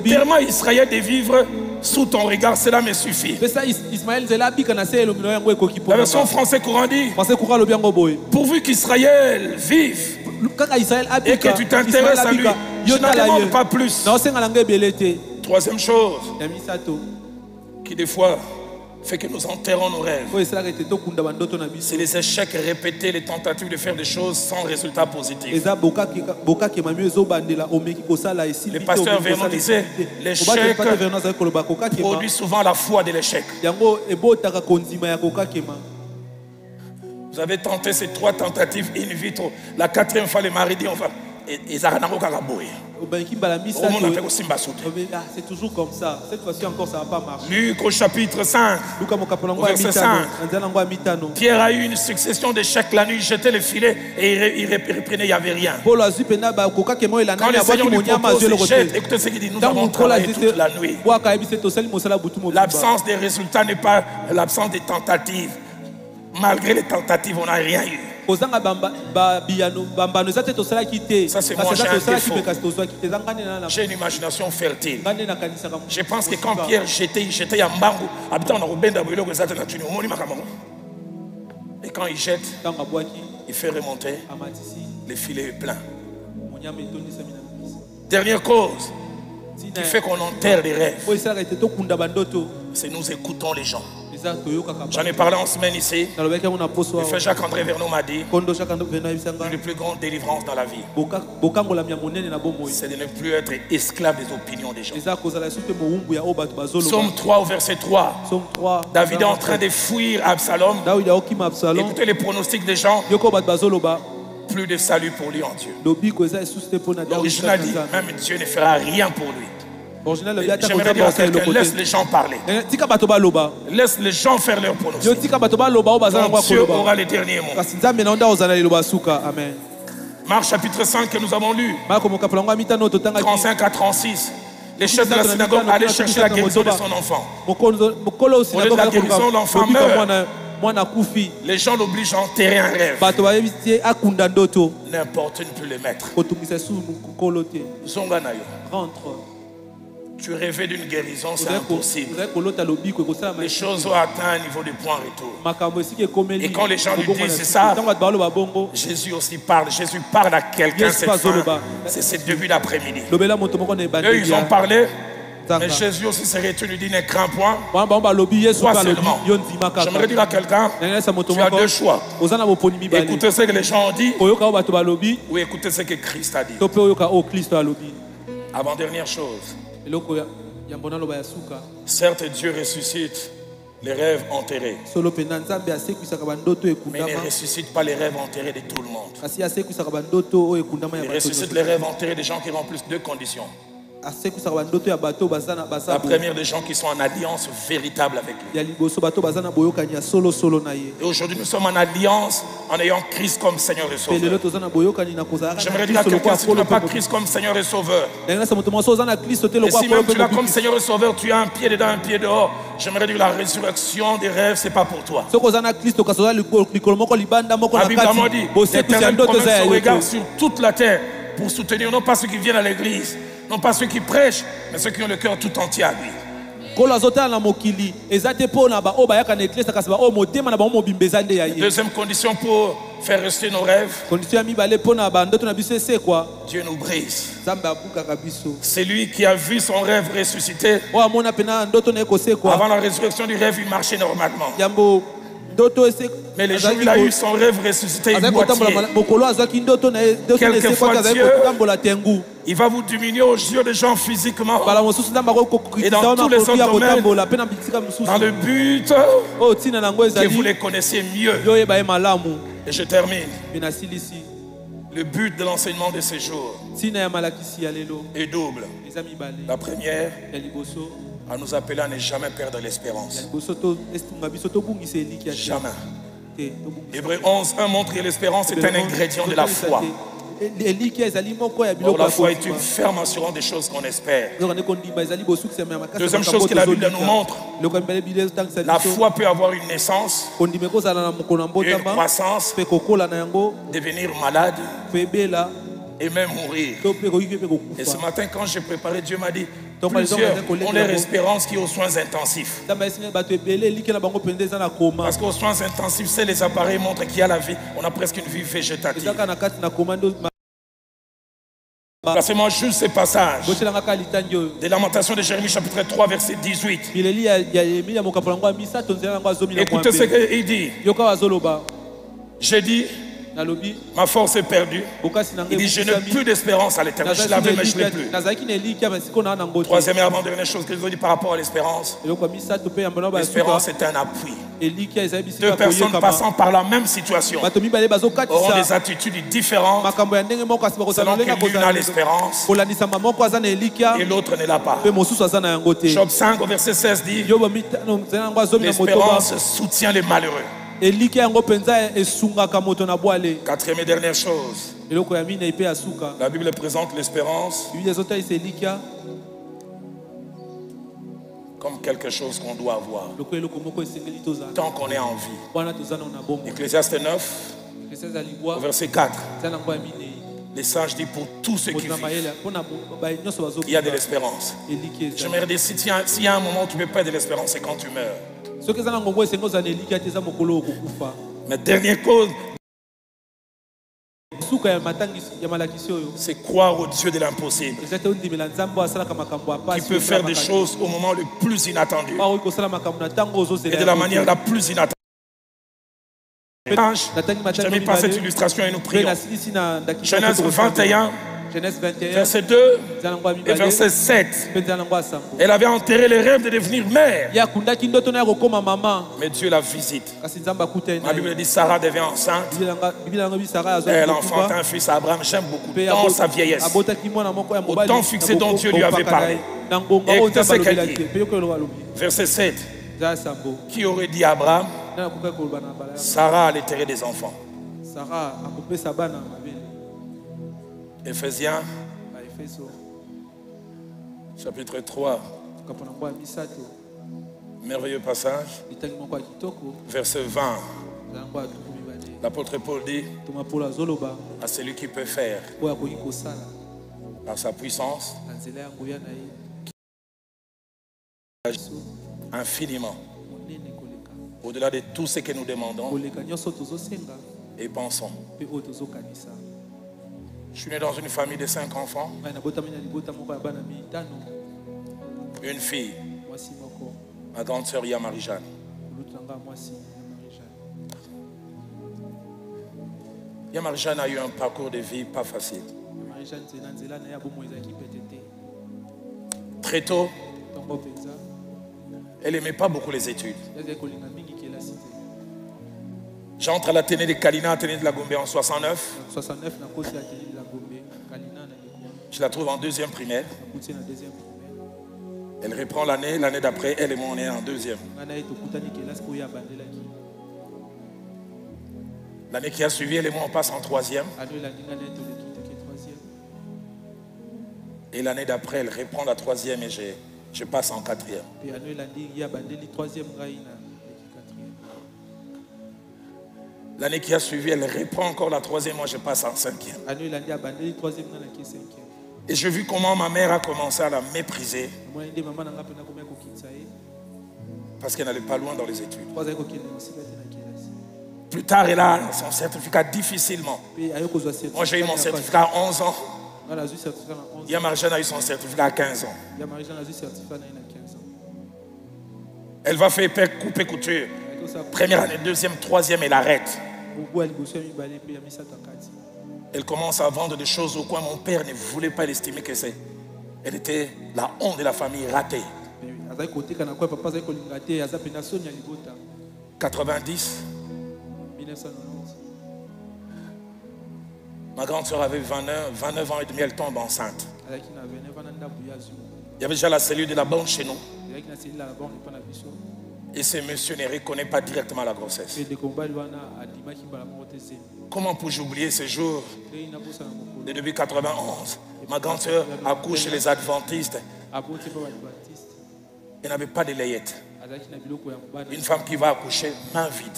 tellement Israël de vivre sous ton regard, cela me suffit. La version français courant dit, pourvu qu'Israël vive et que tu t'intéresses à lui, je n'en demande pas plus. Troisième chose qui des fois fait que nous enterrons nos rêves, c'est les échecs répétés, les tentatives de faire des choses sans résultat positif. Le pasteur Vernon disait, l'échec produit souvent la foi de l'échec. Vous avez tenté ces 3 tentatives in vitro. La 4e fois, le mari dit, on va...
C'est toujours comme ça. Cette fois-ci encore, ça ne va pas marcher.
Luc au chapitre 5, verset 5. Pierre a eu une succession d'échecs la nuit, il jetait le filet et il reprenait, il n'y avait rien. Quand le Seigneur lui propose, jette, écoutez ce qu'il dit, nous avons travaillé toute la nuit. L'absence des résultats n'est pas l'absence des tentatives. Malgré les tentatives, on n'a rien eu. Ça c'est moi, j'ai une imagination fertile. Je pense que quand Pierre jetait Yambangu, et quand il jette, il fait remonter, le filet est plein. Dernière cause qui fait qu'on enterre les rêves, c'est nous écoutons les gens. J'en ai parlé en semaine ici. Le frère Jacques-André Vernon m'a dit, une plus grande délivrance dans la vie, c'est de ne plus être esclave des opinions des gens. Psaume 3 au verset 3. David est en train de fuir Absalom. Écoutez les pronostics des gens. Plus de salut pour lui en Dieu. L'original dit, même Dieu ne fera rien pour lui. J'aimerais dire à quelqu'un, laisse les gens parler. Laisse les gens faire leur pronostic. Donc Dieu aura les derniers mots.
Amen.
Marc chapitre 5 que nous avons lu, 35 à 36. Les chefs de la synagogue allaient chercher la guérison de son enfant. Au lieu de la guérison, l'enfant meurt. Les gens l'obligent à enterrer un rêve. N'importe où ne peut le mettre. Rentre. Tu rêvais d'une guérison, c'est impossible. Les choses ont atteint un niveau de point retour. Et quand les gens lui disent c'est ça, Jésus aussi parle. Jésus parle à quelqu'un cette fin. C'est ce début d'après-midi. Eux, ils ont parlé. Mais Jésus aussi s'est retenu, dit ne crains point. Toi seulement. J'aimerais dire à quelqu'un, tu as deux choix. Écoutez ce que les gens ont dit ou écoutez ce que Christ a dit. Avant-dernière chose. Certes, Dieu ressuscite les rêves enterrés. Mais il ne ressuscite pas les rêves enterrés de tout le monde. Il ressuscite les rêves enterrés des gens qui remplissent deux conditions. La première, des gens qui sont en alliance véritable avec lui. Et aujourd'hui, nous sommes en alliance en ayant Christ comme Seigneur et Sauveur. J'aimerais dire à quelqu'un, si tu n'as pas Christ comme Seigneur et Sauveur, et si même tu l'as comme Seigneur et Sauveur, tu as un pied dedans, un pied dehors, j'aimerais dire que la résurrection des rêves, ce n'est pas pour toi. La Bible a dit, l'Éternel promène son regard sur toute la terre pour soutenir non pas ceux qui viennent à l'église, non pas ceux qui prêchent, mais ceux qui ont le cœur tout entier à lui. Deuxième condition pour faire rester nos rêves, Dieu nous brise. C'est lui qui a vu son rêve ressusciter. Avant la résurrection du rêve, il marchait normalement. Mais les jours où il a eu son rêve ressuscité, il boitier. Quelquefois Dieu, il va vous diminuer aux yeux des gens physiquement. Et dans tous les autres domaines, dans le but que vous les connaissiez mieux. Et je termine. Le but de l'enseignement de ces jours est double. La première, à nous appeler à ne jamais perdre l'espérance. Jamais. Hébreux 11:1 montre que l'espérance est un ingrédient de la foi. Or, la foi est une ferme assurance des choses qu'on espère. Deuxième chose que la Bible nous montre, la foi peut avoir une naissance, une croissance, devenir malade et même mourir. Et ce matin, quand j'ai préparé, Dieu m'a dit, plusieurs ont leur espérance qui est aux soins intensifs. Parce qu'aux soins intensifs, c'est les appareils montrent qu'il y a la vie. On a presque une vie végétative. Placez-moi juste ce passage des Lamentations de Jérémie chapitre 3 verset 18. Écoutez ce qu'il dit. J'ai dit, ma force est perdue. Il dit, je n'ai plus d'espérance à l'éternel. Je l'avais, mais je ne l'ai plus. Troisième et avant-dernière chose que je veux dire par rapport à l'espérance. L'espérance est un appui. Deux personnes passant par la même situation auront des attitudes différentes selon que l'une a l'espérance et l'autre ne l'a pas. Job 5 au verset 16 dit, l'espérance soutient les malheureux. Quatrième et dernière chose, la Bible présente l'espérance comme quelque chose qu'on doit avoir tant qu'on est en vie. Ecclésiaste 9 au verset 4, les sages disent pour tous ceux qui vivent il y a de l'espérance. J'aimerais dire s'il y a un moment où tu ne peux pas de l'espérance, c'est quand tu meurs. Mais dernière cause, c'est croire au Dieu de l'impossible, qui peut faire des choses au moment le plus inattendu et de la manière la plus inattendue. Je n'ai pas cette illustration et nous prions. Genèse 21 verset 2 et verset 7. Elle avait enterré les rêves de devenir mère. Mais Dieu la visite. La Bible dit Sarah devient enceinte. Elle enfante un fils à Abraham. J'aime beaucoup. Dans sa vieillesse. Au temps fixé dont Dieu lui avait parlé. Et écoutez ce qu'elle dit. Verset 7. Qui aurait dit à Abraham, Sarah allait terrer des enfants. Éphésiens, chapitre 3. Merveilleux passage. Verset 20. L'apôtre Paul dit à celui qui peut faire par sa puissance infiniment au-delà de tout ce que nous demandons et pensons. Je suis né dans une famille de 5 enfants, une fille, ma grande sœur Marie-Jeanne. Marie-Jeanne a eu un parcours de vie pas facile. Très tôt, elle n'aimait pas beaucoup les études. J'entre à l'Athénée de Kalina, Athénée de la Gombe en 69. Je la trouve en 2e primaire. Elle reprend l'année d'après, elle et moi on est en 2e. L'année qui a suivi, elle et moi on passe en 3e. Et l'année d'après, elle reprend la 3e et je passe en 4e. L'année qui a suivi, elle reprend encore la 3e, moi je passe en 5e. Et j'ai vu comment ma mère a commencé à la mépriser. Parce qu'elle n'allait pas loin dans les études. Plus tard, elle a son certificat difficilement. Moi j'ai eu mon certificat à 11 ans. Marie-Jeanne a eu son certificat à 15 ans. Elle va faire couper couture. Première année, 2e, 3e, elle arrête. Elle commence à vendre des choses au coin. Mon père ne voulait pas l'estimer que c'est. Elle était la honte de la famille ratée. 90. Ma grande soeur avait 29 ans et demi, elle tombe enceinte. Il y avait déjà la cellule de la banque chez nous. Et ce monsieur ne reconnaît pas directement la grossesse. Comment puis-je oublier ce jour de depuis 91? Ma grande soeur accouche chez les adventistes. Elle n'avait pas de layette. Une femme qui va accoucher, main vide.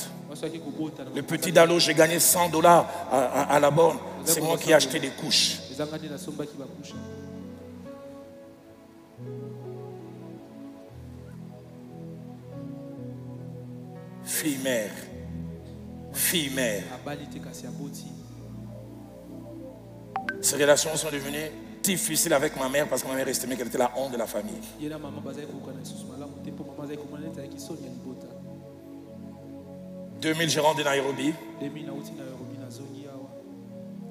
Le petit Dalo, j'ai gagné $100 à la borne. C'est moi qui ai acheté des couches. Fille-mère. Fille-mère. Ces relations sont devenues difficiles avec ma mère parce que ma mère estimait qu'elle était la honte de la famille. 2000, je rentre de Nairobi.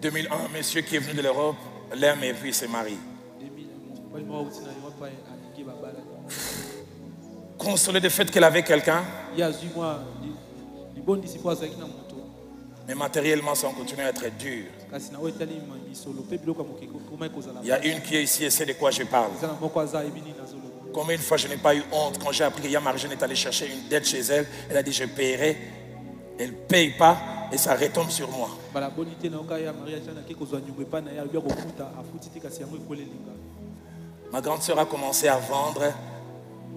2001, un monsieur qui est venu de l'Europe l'aime et puis se marie. Consolé du fait qu'elle avait quelqu'un. Mais matériellement, ça continue à être dur. Il y a une qui est ici et sait de quoi je parle. Combien de fois je n'ai pas eu honte quand j'ai appris que Marie-Jeanne est allée chercher une dette chez elle. Elle a dit je paierai. Elle ne paye pas et ça retombe sur moi. Ma grande sœur a commencé à vendre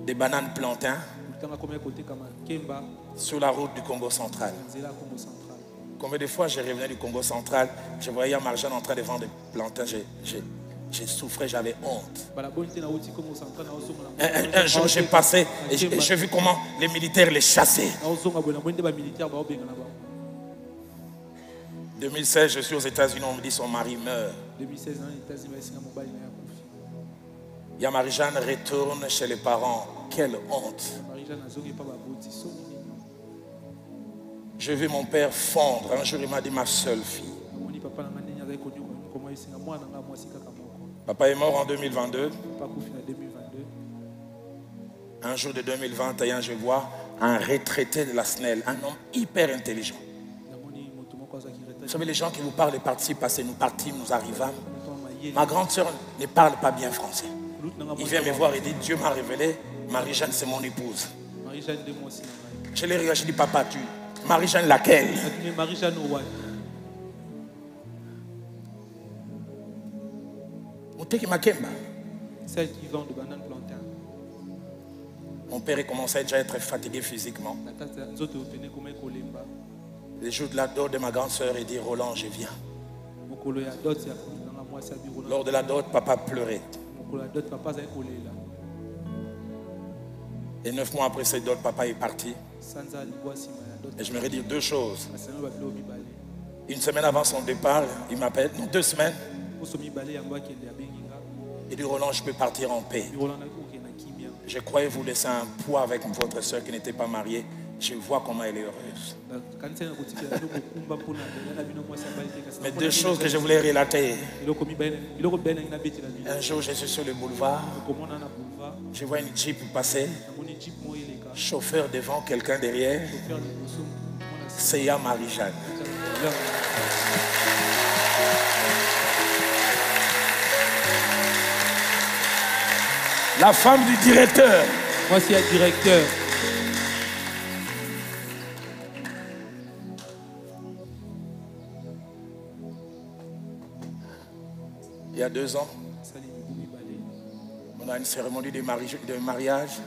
des bananes plantains sur la route du Congo central. Combien de fois je revenais du Congo central, je voyais Marie-Jeanne en train de vendre des plantains, j'ai souffert, j'avais honte. Un jour j'ai passé et j'ai vu comment les militaires les chassaient. 2016, je suis aux États-Unis, on me dit son mari meurt. Marie-Jeanne retourne chez les parents. Quelle honte. Je vis mon père fondre. Un jour, il m'a dit ma seule fille. Papa est mort en 2022. Un jour de 2021, je vois un retraité de la SNEL, un homme hyper intelligent. Vous savez, les gens qui vous parlent des partis passés, nous partîmes, nous arrivâmes. Ma grande sœur ne parle pas bien français. Il vient me voir et dit, Dieu m'a révélé, Marie-Jeanne c'est mon épouse. Je l'ai regardé, je dis, papa, tu, Marie-Jeanne laquelle?
Celles qui vendent de bananes plantains.
Mon père commençait déjà à être fatigué physiquement. Les jours de la dot de ma grande sœur, il dit Roland, je viens. Lors de la dot, papa pleurait. Et 9 mois après cette dot, papa est parti. Et je me redis deux choses. Une semaine avant son départ, il m'appelle, non, 2 semaines. Il dit Roland, je peux partir en paix. Je croyais vous laisser un poids avec votre soeur qui n'était pas mariée. Je vois comment elle est heureuse. Mais 2 choses que je voulais relater. Un jour, je suis sur le boulevard. Je vois une Jeep passer. Chauffeur devant, quelqu'un derrière. C'est Marie-Jeanne. La femme du directeur.
Moi, c'est un directeur.
Il y a 2 ans, on a une cérémonie de mariage.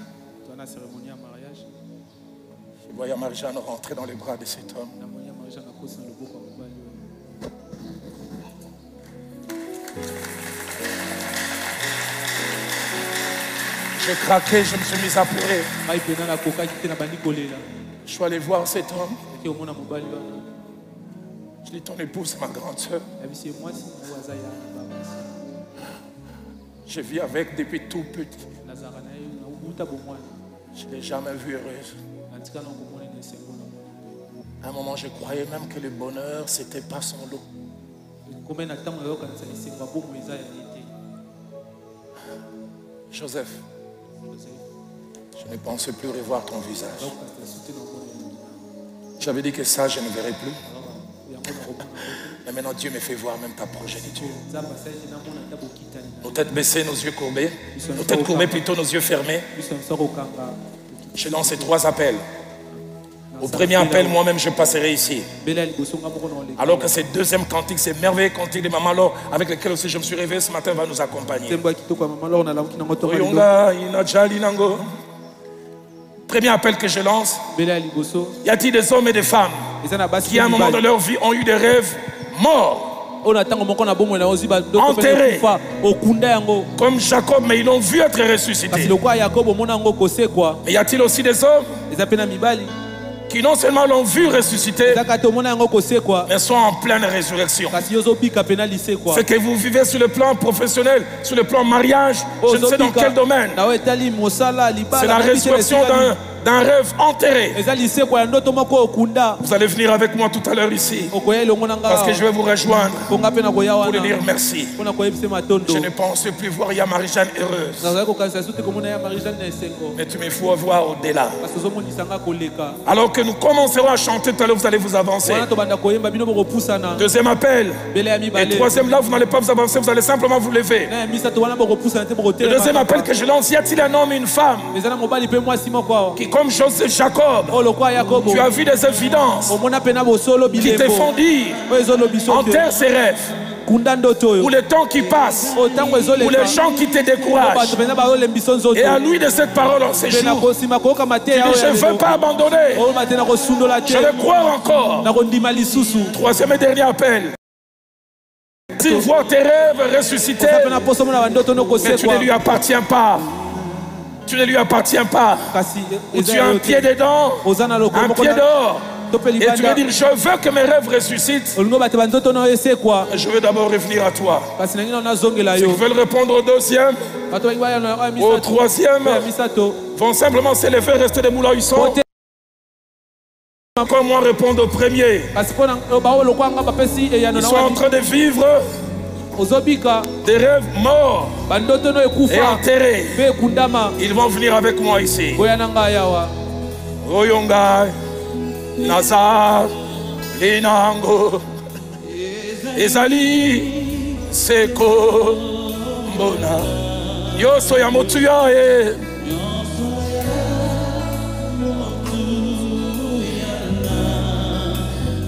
Je voyais Marie-Jeanne rentrer dans les bras de cet homme. J'ai craqué, je me suis mis à pleurer. Je suis allé voir cet homme. Je dis, ton épouse, c'est ma grande soeur. Je vis avec depuis tout petit. Je ne l'ai jamais vue heureuse. À un moment, je croyais même que le bonheur, ce n'était pas son lot. Joseph, je ne pensais plus revoir ton visage. J'avais dit que ça, je ne verrai plus. Mais maintenant, Dieu me fait voir même ta progéniture. Nos têtes baissées, nos yeux courbés. Nos têtes courbées, plutôt nos yeux fermés. Je lance ces 3 appels. Au premier appel, moi-même, je passerai ici. Alors que ce deuxième cantique, ce merveilleux cantique de Maman Laure, avec lequel aussi je me suis réveillé ce matin, va nous accompagner. Premier appel que je lance. Y a-t-il des hommes et des femmes qui, à un moment de leur vie, ont eu des rêves morts, enterrés, comme Jacob, mais ils l'ont vu être ressuscité? Et y a-t-il aussi des hommes qui non seulement l'ont vu ressusciter, mais sont en pleine résurrection? Ce que vous vivez sur le plan professionnel, sur le plan mariage, je ne sais dans quel domaine, c'est la résurrection d'un rêve enterré. Vous allez venir avec moi tout à l'heure ici, parce que je vais vous rejoindre pour lui dire merci. Je ne pensais plus voir Marie-Jeanne heureuse, mais tu me fais voir au-delà. Alors que nous commencerons à chanter tout à l'heure, vous allez vous avancer. Deuxième appel. Et troisième, là, vous n'allez pas vous avancer, vous allez simplement vous lever. Le deuxième appel que je lance, y a-t-il un homme et une femme qui, comme Joseph, Jacob, tu as vu des évidences qui te font dire, enterre ses rêves, ou le temps qui passe, ou les gens qui te découragent. Et à lui de cette parole en ces jours, tu dis, je ne veux pas abandonner, je vais croire encore. Troisième et dernier appel. Tu vois tes rêves ressuscités, mais tu ne lui appartiens pas. Tu ne lui appartiens pas. Ou tu as un pied dedans, un pied dehors. Et tu veux dire, je veux que mes rêves ressuscitent. Je veux d'abord revenir à toi. Ceux qui veulent répondre au deuxième, au troisième, vont simplement se lever, rester debout là où ils sont. Encore moins répondre au premier. Ils sont en train de vivre des rêves morts et enterrés. Ils vont venir avec moi ici. Oyonga, Nazar, Linango, Ezali, Seko, Mbona, Yoso Yamotuya.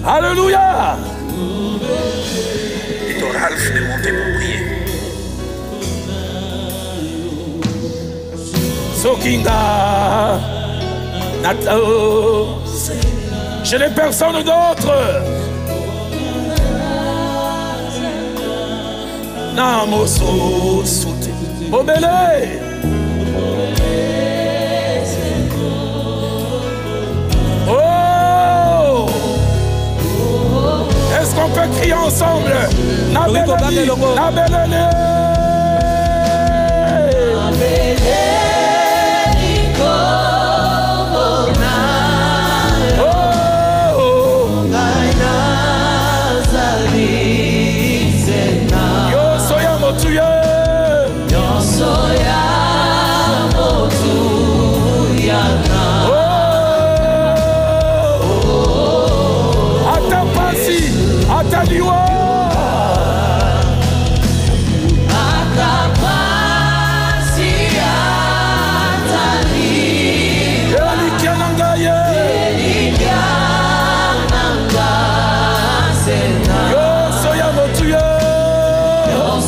Alléluia. Et Ralph est monté pour prier. Sokinga Natao. Je n'ai personne d'autre. Namoso Soute. Obélé. Oh! Est-ce qu'on peut crier ensemble? Nabelele, Nabelele.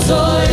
Soy